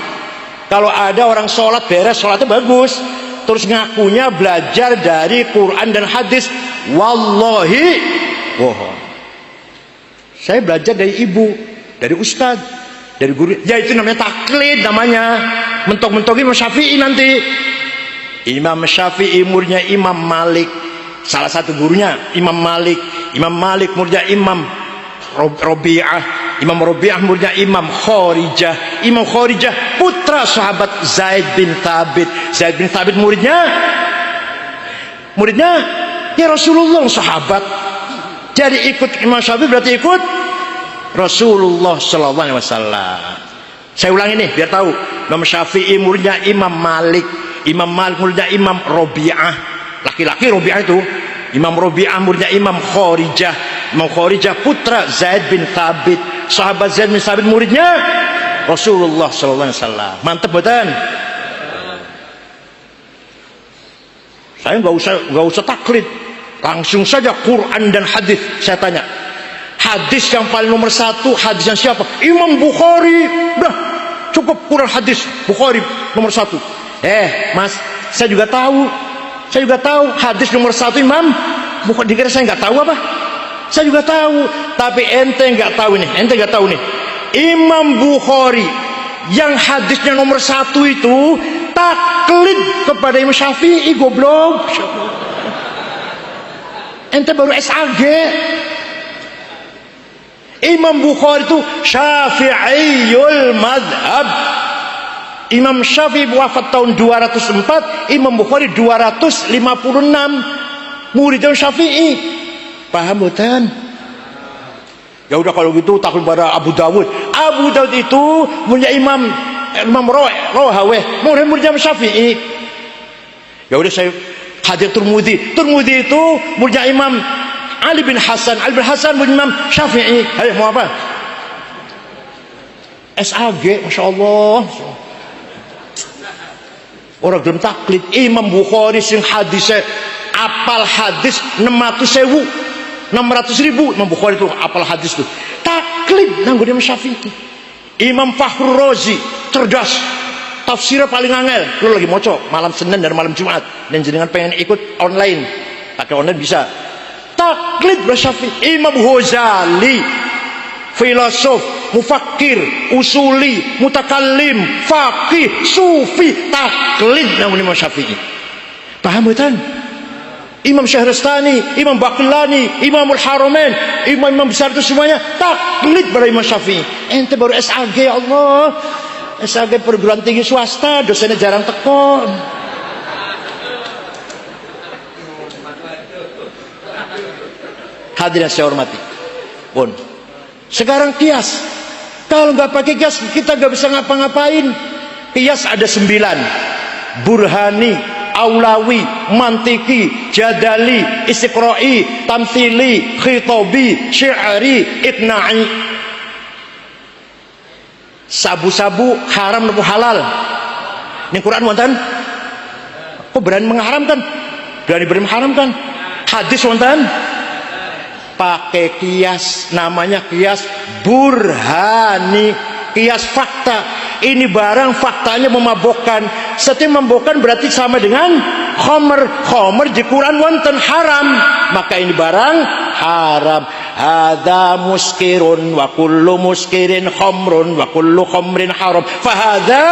kalau ada orang sholat beres, sholatnya bagus, terus ngakunya belajar dari Quran dan hadis, wallahi bohong. Saya belajar dari ibu, dari ustaz, dari guru. Ya itu namanya taklid, namanya mentok-mentokin Imam Syafi'i nanti. Imam Syafi'i muridnya Imam Malik, salah satu gurunya Imam Malik. Imam Malik muridnya Imam Robi'ah. Imam Robi'ah muridnya Imam Khorijah. Imam Khorijah putra sahabat Zaid bin Thabit. Zaid bin Thabit muridnya ya Rasulullah, sahabat. Jadi ikut Imam Syafi'i berarti ikut Rasulullah sallallahu alaihi wasallam. Saya ulangi nih biar tahu. Imam Syafi'i muridnya Imam Malik. Imam Malik muridnya Imam Robi'ah. Laki-laki Robi'ah itu. Imam Robi'ah muridnya Imam Khorijah. Imam Khorijah putra Zaid bin Thabit. Sahabat Zaid bin Thabit muridnya Rasulullah sallallahu alaihi wasallam. Mantap betul. Saya nggak usah taklid. Langsung saja Quran dan hadis. Saya tanya, hadis yang paling nomor 1, hadisnya siapa? Imam Bukhari. Udah cukup, Quran hadis Bukhari nomor 1. Mas, saya juga tahu hadis nomor 1 Imam Bukhari. Dikira saya nggak tahu apa? Saya juga tahu, tapi ente nggak tahu nih. Imam Bukhari yang hadisnya nomor 1 itu taklid kepada Imam Syafi'i, goblok. Ente baru SAG. Imam Bukhari itu Syafi'iyul madhab. Imam Syafi'i wafat tahun 204, Imam Bukhari 256. Murid Syafi'i. Paham bukan? Ya udah kalau gitu taklid pada Abu Dawud. Abu Dawud itu punya Imam Rohaweh, murid-murid Syafi'i. Ya udah saya hadir Turmudi. Turmudi itu muridnya Imam Ali bin Hasan. Ali bin Hasan murid Imam Syafi'i. Ayo mau apa? SAG, Masya Allah. Orang belum taklid. Imam Bukhari sing hadisnya apal hadis 600.000. Imam Bukhari itu apal hadis itu. Taklid nanggung Imam Syafi'i. Imam Fakhrur Razi cerdas. Tafsirnya paling angel. Lu lagi moco malam Senin dan malam Jumat dan jenengan pengen ikut online. Pakai online bisa. Taklid Syafi'i. Imam Ghazali filosof, mufakkir, usuli, mutakallim, faqih, sufi, taklid namun Imam Syafi'i. Paham betul? Imam Syahrastani, Imam Baqillani, Imamul Haramain, imam besar itu semuanya taklid pada Imam Syafi'i. Ente baru SAG, ya Allah. SAG perguruan tinggi swasta, dosennya jarang teko. Hadirin saya hormati. Pun. Sekarang kias. Kalau nggak pakai kias, kita nggak bisa ngapa-ngapain. Kias ada 9. Burhani, Aulawi, Mantiki, Jadali, Istiqra'i, Tamthili, Khitabi, Syi'ri, Iqna'i. Sabu-sabu haram atau halal? Ini Quran wonten? Kok berani mengharamkan? Berani mengharamkan? Hadis wonten? Pakai kias, namanya kias burhani, kias fakta. Ini barang faktanya memabokkan. Setiap memabokkan berarti sama dengan khomer. Khomer di Quran wonten haram, maka ini barang haram. Hadza muskirun wa kullu muskirin khamrun wa kullu khamrin haram. Fahadza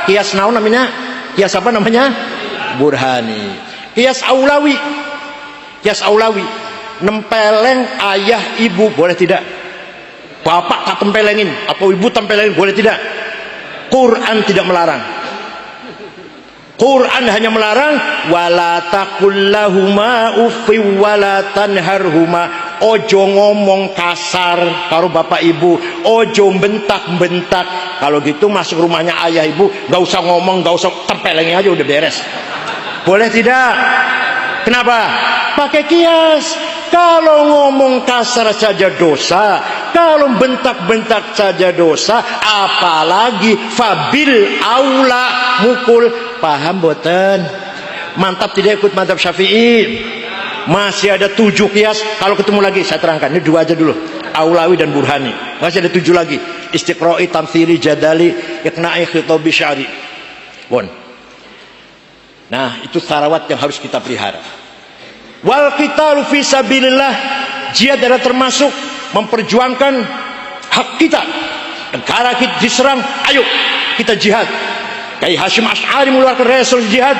kias naon namanya? Kias apa namanya? Burhani. Kias Aulawi. Kias Aulawi. Nempeleng ayah ibu boleh tidak? Bapak tak tempelengin atau ibu tempelengin boleh tidak? Quran tidak melarang. Quran hanya melarang wala taqul lahuma uffi wala tanharhuma. Ojo ngomong kasar karo bapak ibu, ojo bentak-bentak. Kalau gitu masuk rumahnya ayah ibu, nggak usah ngomong, nggak usah tempelengin aja udah beres. Boleh tidak? Kenapa? Pakai kias. Kalau ngomong kasar saja dosa, kalau bentak-bentak saja dosa, apalagi fabil aula mukul. Paham boten? Mantap tidak ikut madzhab Syafi'i? Masih ada 7 kias. Kalau ketemu lagi saya terangkan. Ini 2 aja dulu, Aulawi dan Burhani. Masih ada 7 lagi, Istiqra'i, Tamthili, Jadali, Iqna'i, Khitabi, Syi'ri. Bon. Nah, itu sarawat yang harus kita pelihara. Wal qitalu fi sabilillah, jihad adalah termasuk memperjuangkan hak kita. Negara kita diserang, ayo kita jihad. Kiai Hasyim Asy'ari mengeluarkan resolusi jihad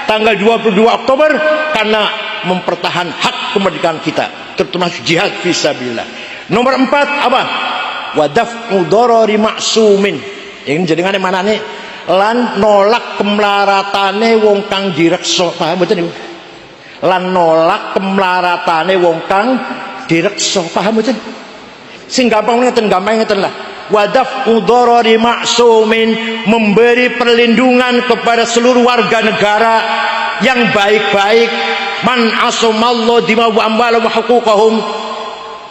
tanggal 22 Oktober karena mempertahan hak kemerdekaan kita, termasuk jihad fi sabilillah. Nomor 4 apa? Wadaf'u darari ma'sumin. Ini jenengane manane? Lan nolak kemlaratane wong kang direksa. Paham betul niku? Lan nolak kemlaratane wong kang direksa. Paham betul? Sing gampang ngeten lah. Wadaf'u darari ma'sumin, memberi perlindungan kepada seluruh warga negara yang baik-baik. Man asamallahu dima'u amwalahum wa huquqahum,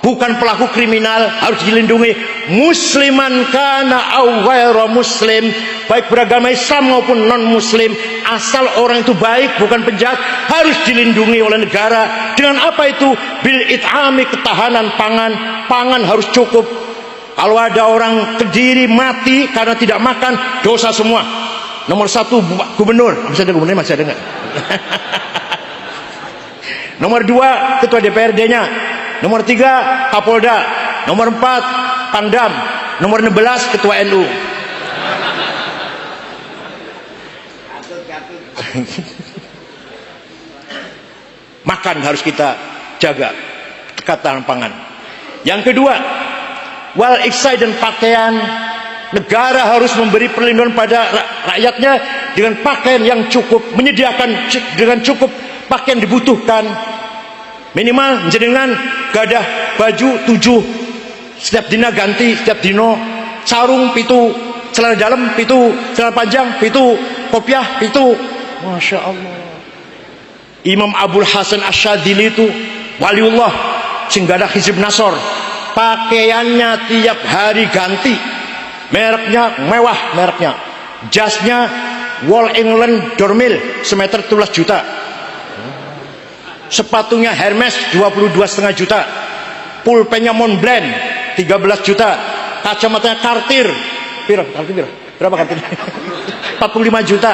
bukan pelaku kriminal, harus dilindungi. Musliman kana aw ghairu muslim, baik beragama Islam maupun non muslim, asal orang itu baik bukan penjahat, harus dilindungi oleh negara. Dengan apa itu? Bil it'ami, ketahanan pangan. Pangan harus cukup. Kalau ada orang Kediri mati karena tidak makan, dosa semua. Nomor 1 gubernur, masih ada gubernur, masih ada nggak? Nomor 2 ketua DPRD-nya. Nomor 3 Kapolda. Nomor 4 Pangdam. Nomor 16 ketua NU. Makan harus kita jaga, ketahanan pangan. Yang kedua, wal iksai dan pakaian. Negara harus memberi perlindungan pada rakyatnya dengan pakaian yang cukup, menyediakan dengan cukup pakaian dibutuhkan. Minimal jenengan gadah baju 7, setiap dina ganti, setiap dino. Sarung 7, celana dalam 7, celana panjang 7, kopiah 7. Masya Allah. Imam Abul Hasan Asyadzili itu waliullah, sing gadah Hizib Nasor. Pakaiannya tiap hari ganti, mereknya mewah, mereknya. Jasnya Wall England Dormil semeter 12 juta. Sepatunya Hermes 22,5 juta. Pulpennya Montblanc 13 juta. Kacamatanya Cartier. Berapa Cartier? 45 juta.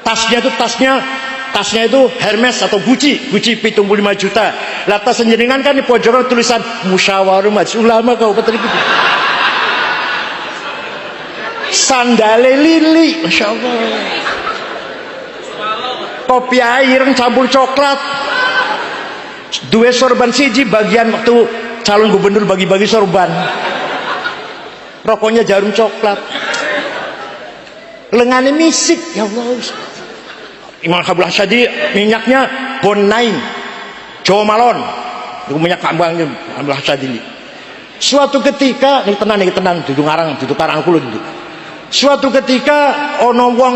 Tasnya itu Hermes atau Gucci 75 juta. Lah tas jenengan kan di pojokan tulisan Musyawarah Majelis Ulama Kabupaten Kediri. Sandale Lili, Masya Allah. kopi air campur coklat. Dua sorban siji bagian waktu calon gubernur bagi-bagi sorban. Rokoknya jarum coklat. Lengannya misik, ya Allah. Imam Habib Asyadi minyaknya Bonain, Jo Malon. Itu minyak kambangnya Habib Asyadi. Suatu ketika, ini tenan, duduk ngarang, duduk karang kulo duduk. Suatu ketika ono wong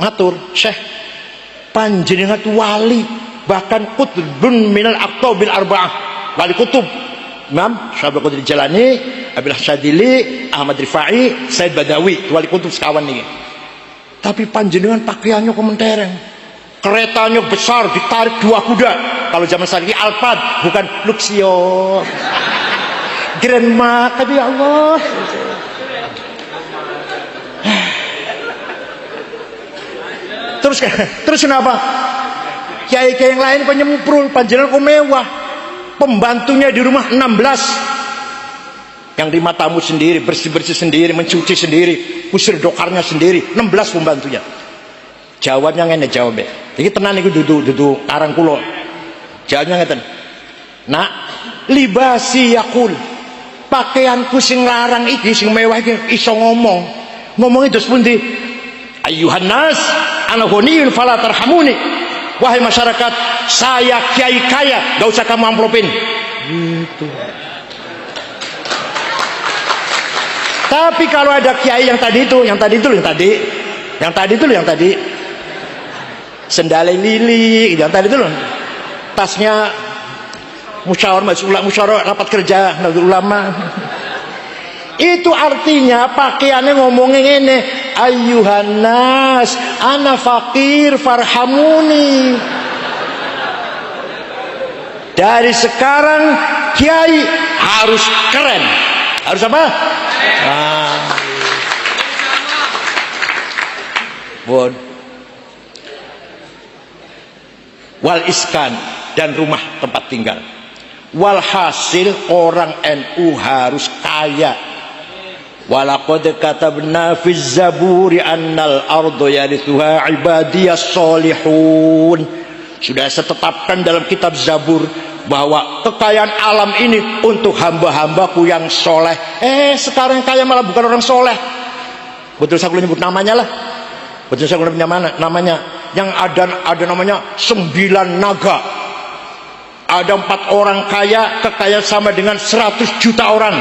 ngatur, Syekh, panjenengan wali, bahkan kutbun minal aqtabil arba'ah, wali kutub. Imam Syabul Qadir Jalani, Abil Hasyadili, Ahmad Rifai, Said Badawi, wali kutub sekawan ini. Tapi panjenengan pakaiannya kementereng, keretanya besar, ditarik 2 kuda. Kalau zaman saat ini Alphard, bukan Luxio, Grandma, tapi ya Allah. Terus kenapa? Kiai-kiai yang lain penyemprul, panjenengan kok mewah. Pembantunya di rumah 16. Yang terima tamu sendiri, bersih-bersih sendiri, mencuci sendiri, kusir dokarnya sendiri, 16 pembantunya. Jawabnya ngene jawab. Jadi tenan iku dudu karang kula. Jawabnya ngeten. Nak, libasi yakul. Pakaianku sing larang iki, sing mewah iki iso ngomong. Ngomongnya dos pundi? Ayuhan nas, ana ghaniyun fala tarhamuni. Wahai masyarakat, saya kiai kaya, gak usah kamu amplopin. Gitu. Tapi kalau ada kiai yang tadi sendalnya lili, yang tadi itu loh, tasnya musyawarah rapat kerja ulama. Itu artinya pakaiannya ngomongin ini, ayyuhan nas, ana fakir farhamuni. Dari sekarang kiai harus keren. Harus apa? Bon. Wal iskan, dan rumah tempat tinggal. Walhasil orang NU harus kaya. Walaqad katabna fiz zaburi annal ardu yarithuha ibadiyas solihun. Sudah saya tetapkan dalam kitab Zabur bahwa kekayaan alam ini untuk hamba-hambaku yang soleh. Sekarang yang kaya malah bukan orang soleh. Betul saya nyebut namanya lah. Betul saya nyebut namanya. Yang ada namanya 9 naga. Ada 4 orang kaya, kekayaan sama dengan 100 juta orang.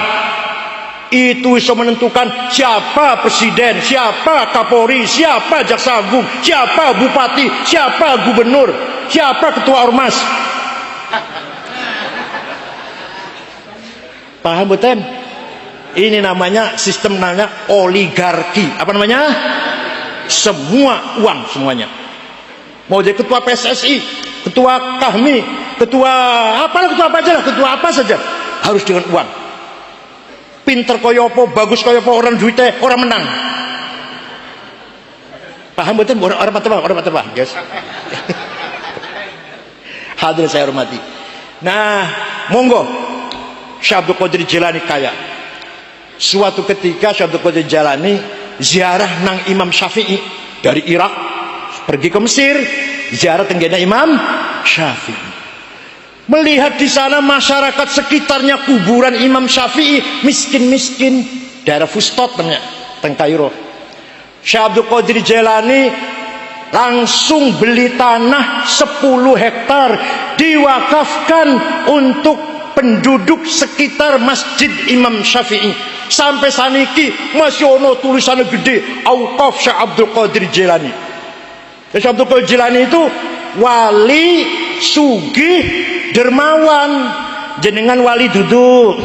Itu bisa menentukan siapa presiden, siapa kapolri, siapa jaksa agung, siapa bupati, siapa gubernur, siapa ketua ormas. Paham betul? Ini namanya sistem namanya oligarki. Apa namanya? Semua uang semuanya. Mau jadi ketua PSSI, ketua KAHMI, ketua apa aja lah, ketua apa saja harus dengan uang. Pinter koyopo, bagus koyopo, orang duitnya orang menang. Paham betul? Orang mata guys. Hadirin saya hormati. Nah, monggo Syekh Abdul Qadir Jilani kaya. Suatu ketika Syekh Abdul Qadir Jilani ziarah nang Imam Syafi'i dari Irak, pergi ke Mesir, ziarah tenggene Imam Syafi'i. Melihat di sana masyarakat sekitarnya kuburan Imam Syafi'i miskin-miskin, daerah Fustot teng Kairo. Syekh Abdul Qadir Jilani langsung beli tanah 10 hektar diwakafkan untuk penduduk sekitar Masjid Imam Syafi'i. Sampai saniki masih ono tulisannya gede, Auqaf Syekh Abdul Qadir Jilani. Syekh Abdul Qadir Jilani itu wali sugih dermawan. Jenengan wali duduk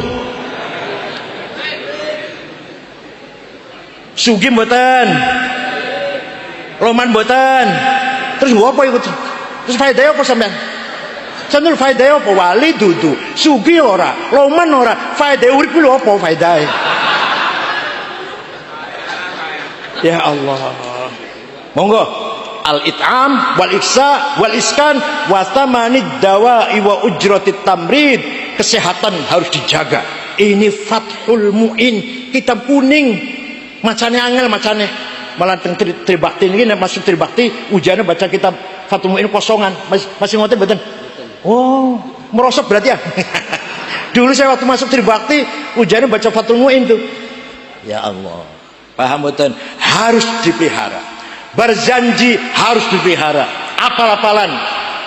sugih mboten, roman mboten, terus gua apa ikut, terus faedah apa sampean? Sampeyan faedah apa? Wali duduk sugih ora, roman ora, faedah urip lho apa faedah? Ya Allah, monggo al-it'am wal iksa wal iskan wa thamanid dawa'i wa ujratit tamrid. Kesehatan harus dijaga. Ini Fathul Mu'in, kitab kuning, macane angel macane. malah tribakti ini masuk tribakti ujiannya baca kitab Fathul Mu'in kosongan masih ngoten mboten? Oh, merosot berarti ya. Dulu saya waktu masuk tribakti ujiannya baca Fathul Mu'in tuh. Ya Allah, paham mboten? Harus dipelihara. Berjanji harus dipelihara. Apal-apalan.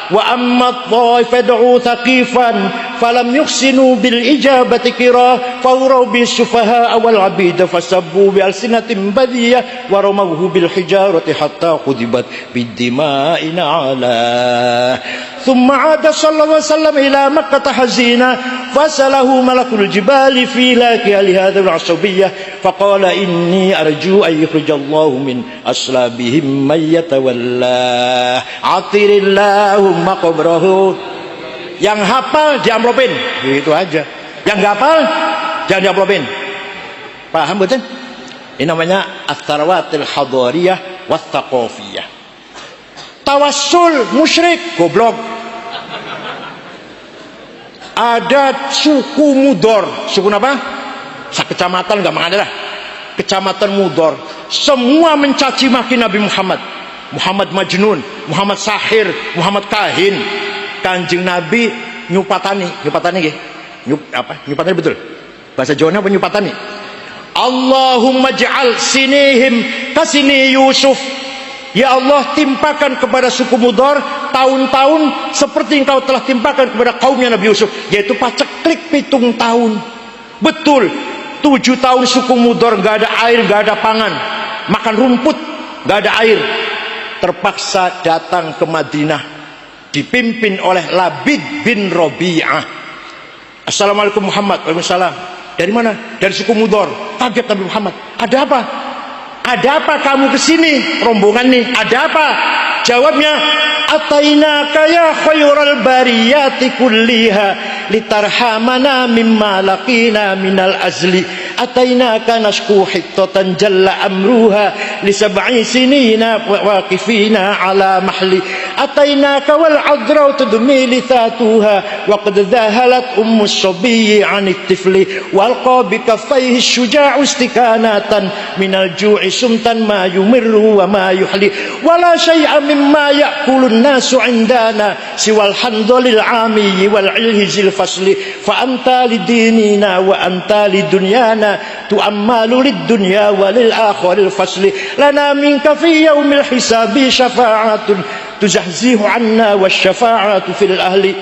Wa amma fad'u thaqifan falam yuhsinu bil ijabati kira fawraw bis sufaha wal abid fasabbu bi alsinatin badiyah wa ramahu bil hijarati hatta qudibat bid dima'ina ala thumma ada sallallahu alaihi wasallam ila makkah hazina fasalahu malakul jibali fi laki li hadha al asabiyyah faqala inni arju ay yukhrijallahu min aslabihim may yatawalla atirillahu maqabrahu. Yang hafal diamplopin, itu aja. Yang nggak hafal jangan diamplopin. Paham betul? Ini namanya at-tarawatil hadariyah wat-thaqafiyah. Tawassul musyrik, goblok. Ada suku Mudor, suku apa? Sekecamatan nggak ada lah. Kecamatan Mudor, semua mencaci maki Nabi Muhammad. Muhammad Majnun, Muhammad Sahir, Muhammad Kahin. Kanjeng Nabi nyupatani nggih. Nyupatani betul. Bahasa Jawa apa nyupatani? Allahumma ja'al sinihim kasini Yusuf. Ya Allah, timpakan kepada suku Mudor tahun-tahun seperti engkau telah timpakan kepada kaumnya Nabi Yusuf, yaitu paceklik 7 tahun. Betul, 7 tahun suku Mudor nggak ada air, nggak ada pangan, makan rumput, nggak ada air. Terpaksa datang ke Madinah, dipimpin oleh Labid bin Robi'ah. Assalamualaikum Muhammad. Waalaikumsalam. Dari mana? Dari suku Mudor. Kaget Nabi Muhammad. Ada apa? Ada apa kamu kesini? Rombongan nih. Ada apa? Jawabnya, atainaka ya khairal bariyati kulliha litarhamana mimma laqina minal azli. Atainaka nashku hittatan jalla amruha li sab'i sinina waqifina ala mahli. Atainaka wal adra tudmi lithatuha wa qad dhahalat ummu as-sabiyyi 'anit tifli wal qabi kaffayhi syuja'u istikanatan minal ju'i sumtan ma yumirru wa ma yuhli wala syai'a mimma ya'kulun nasu 'indana siwal handalil 'ami wal 'ilhizil fasli fa anta lidinina wa anta lidunyana tu'ammalu lid-dunya walil akhiril fasli lana minka fi yaumil hisabi syafa'atun tuzahzihu anna wasyafa'atu fil ahli.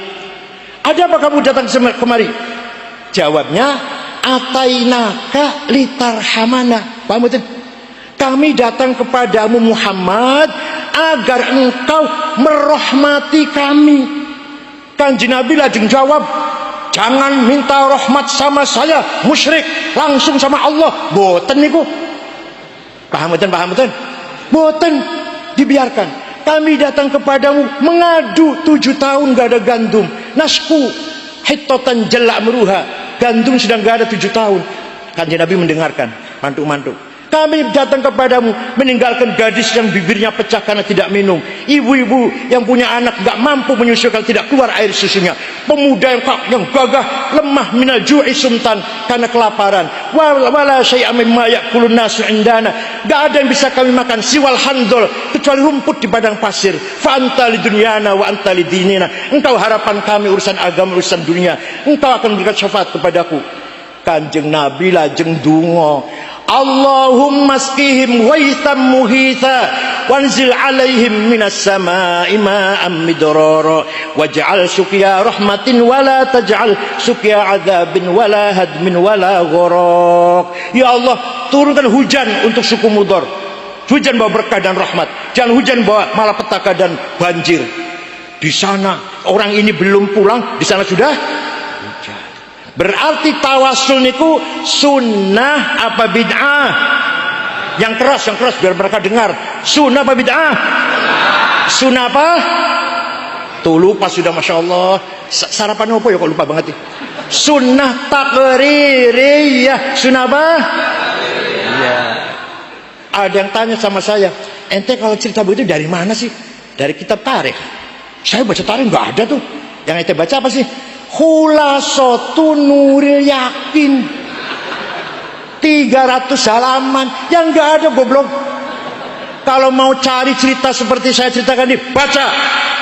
Ada apa kamu datang kemari? Jawabnya, atainaka litarhamana. Paham betul? Kami datang kepadamu Muhammad agar engkau merahmati kami. Kanjeng Nabi lajeng jawab, jangan minta rahmat sama saya, musyrik, langsung sama Allah. Boten niku. Paham betul? Paham betul? Boten, dibiarkan. Kami datang kepadamu mengadu 7 tahun gak ada gandum. Nasku hittatan jalla amruha. Gandum sedang gak ada 7 tahun. Kanjeng Nabi mendengarkan, mantuk-mantuk. Kami datang kepadamu meninggalkan gadis yang bibirnya pecah karena tidak minum, ibu-ibu yang punya anak gak mampu menyusu kalau tidak keluar air susunya, pemuda yang gagah lemah minal ju'i sumtan karena kelaparan, wala syai'a mimma ya'kulun nasu indana, gak ada yang bisa kami makan siwal handol kecuali rumput di padang pasir. Fa anta lidunyana wa anta lidinina, engkau harapan kami urusan agama urusan dunia, engkau akan memberikan syafaat kepadaku. Kanjeng Nabi lajeng donga, Allahumma asqihim ghaitan muhita wanzil alaihim minas samai ma'am midrara waj'al suqya rahmatin wala taj'al suqya adzabin wala hadmin wala gharaq. Ya Allah, turunkan hujan untuk suku Mudor. Hujan bawa berkah dan rahmat, jangan hujan bawa malapetaka dan banjir. Di sana orang ini belum pulang, di sana sudah hujan. Berarti tawasul niku sunnah apa bid'ah? Yang keras biar mereka dengar. Sunnah apa bid'ah? Sunnah apa? Tuh lupa sudah, masya Allah. Sarapan apa ya kok lupa banget nih? Sunnah takririyah. Sunnah apa? Iya. Ada yang tanya sama saya, ente kalau cerita begitu dari mana sih? Dari kitab tarikh. Saya baca tarikh nggak ada tuh. Yang ente baca apa sih? Khulasatun Nuril Yakin, 300 halaman yang nggak ada, goblok. Kalau mau cari cerita seperti saya ceritakan ini, baca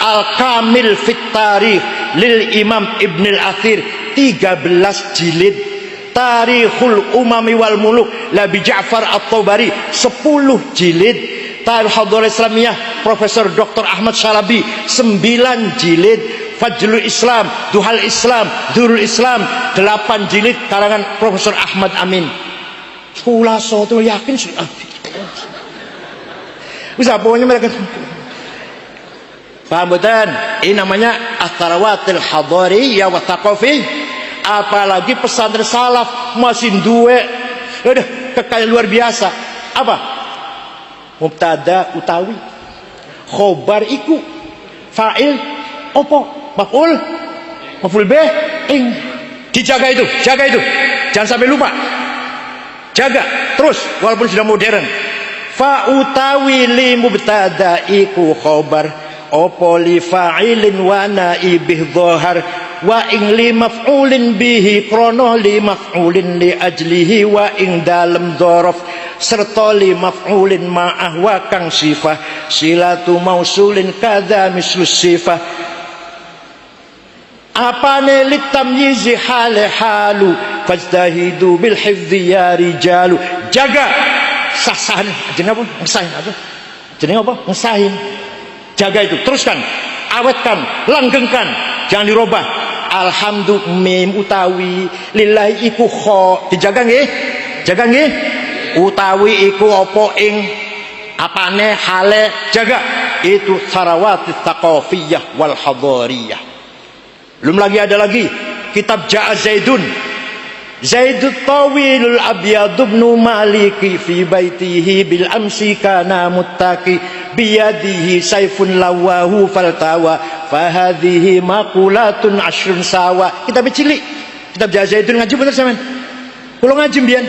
Al-Kamil Fit Tarikh lil Imam Ibn Al-Athir, 13 jilid. Tarikhul Umami wal Muluk Labi Ja'far At-Tabari, 10 jilid. Tarikh Hadarah Islamiyah Profesor Dr. Ahmad Syalabi, 9 jilid. Fajrul Islam, Duhal Islam, Durul Islam, 8 jilid karangan Profesor Ahmad Amin. Khulaso itu yakin sudah. Bisa pokoknya mereka paham betul. Ini namanya Atharawatil Hadariyah wa Thaqafiyah. Apalagi pesantren salaf masih duwe udah kekayaan luar biasa. Apa? Mubtada utawi, khobar iku, fa'il opo, maf'ul bih ing. Dijaga itu, jaga itu. Jangan sampai lupa. Jaga terus walaupun sudah modern. Fa utawi li mubtada iku khobar, opo li fa'ilin wa naibih dhahar, wa ing li maf'ulin bihi krono li maf'ulin li ajlihi, wa ing dalem dhorof serta li maf'ulin ma'ah wa kang sifah silatu mausulin kadha mislus sifah. Apane li tamyizi hale halu fajtahidu bil hifdhi ya rijalu. Jaga sasahan jeneng apa? Ngesahin apa? Jeneng apa? Ngesahin. Jaga itu, teruskan, awetkan, langgengkan, jangan dirubah. Alhamdulillah mim utawi lillahi iku kho, dijaga nggih? Jaga nggih? Utawi iku apa ing apane hale, jaga. Itu Tharawatut Thaqafiyah wal Hadariyah. Belum lagi ada lagi kitab Ja'a Zaidun, Zaidut Tawilul Abyad ibnu Maliki fi baitihi bil amsi kana muttaqi biyadihi saifun lawahu faltawa fahadhihi maqulatun ashrun sawa. Kitab cilik, kitab Ja'a Zaidun ngaji bener sampean. Kula ngaji mbiyen.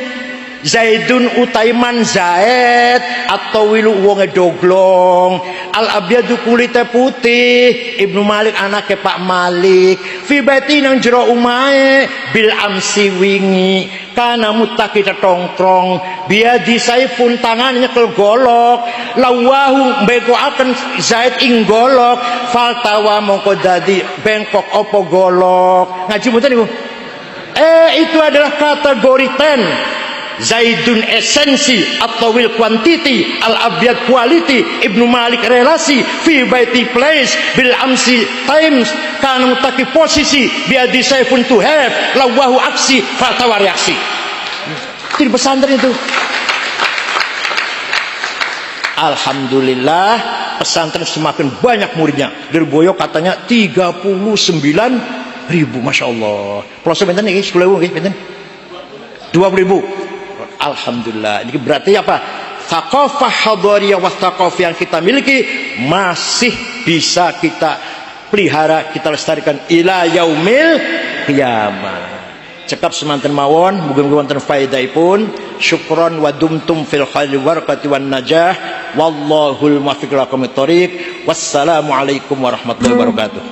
Zaidun utaiman Zaid atau wilu wonge doglong, al abyadu kulite putih, Ibnu Malik anake Pak Malik, fi baiti nang jero umahe bil amsi wingi kana muttaqi tongkrong, biadi saifun tangan nyekel golok, lawahu mbekoaken Zaid ing golok, faltawa mongko dadi bengkok apa golok. Ngaji mboten niku? Itu adalah kategori 10. Zaidun esensi atau will quantity, al-abyad quality, Ibnu Malik relasi, fi baiti place, bil amsi times, kana mutaki posisi, biadi saifun to have, lawahu aksi, fatawa reaksi. Itu pesantren itu. Alhamdulillah pesantren semakin banyak muridnya. Lirboyo katanya 39.000, Masya Allah. Proses benten ini 10.000 benten 20.000. Alhamdulillah. Ini berarti apa? Thaqafah hadariyah wa thaqafiyah yang kita miliki masih bisa kita pelihara, kita lestarikan ila yaumil qiyamah. Cekap semanten mawon, muga-muga wonten faedahipun. Syukron wa dumtum fil khairi wabarakatuh wan najah. Wallahul muwaffiq ila aqwamit thoriq. Wassalamu alaikum warahmatullahi wabarakatuh.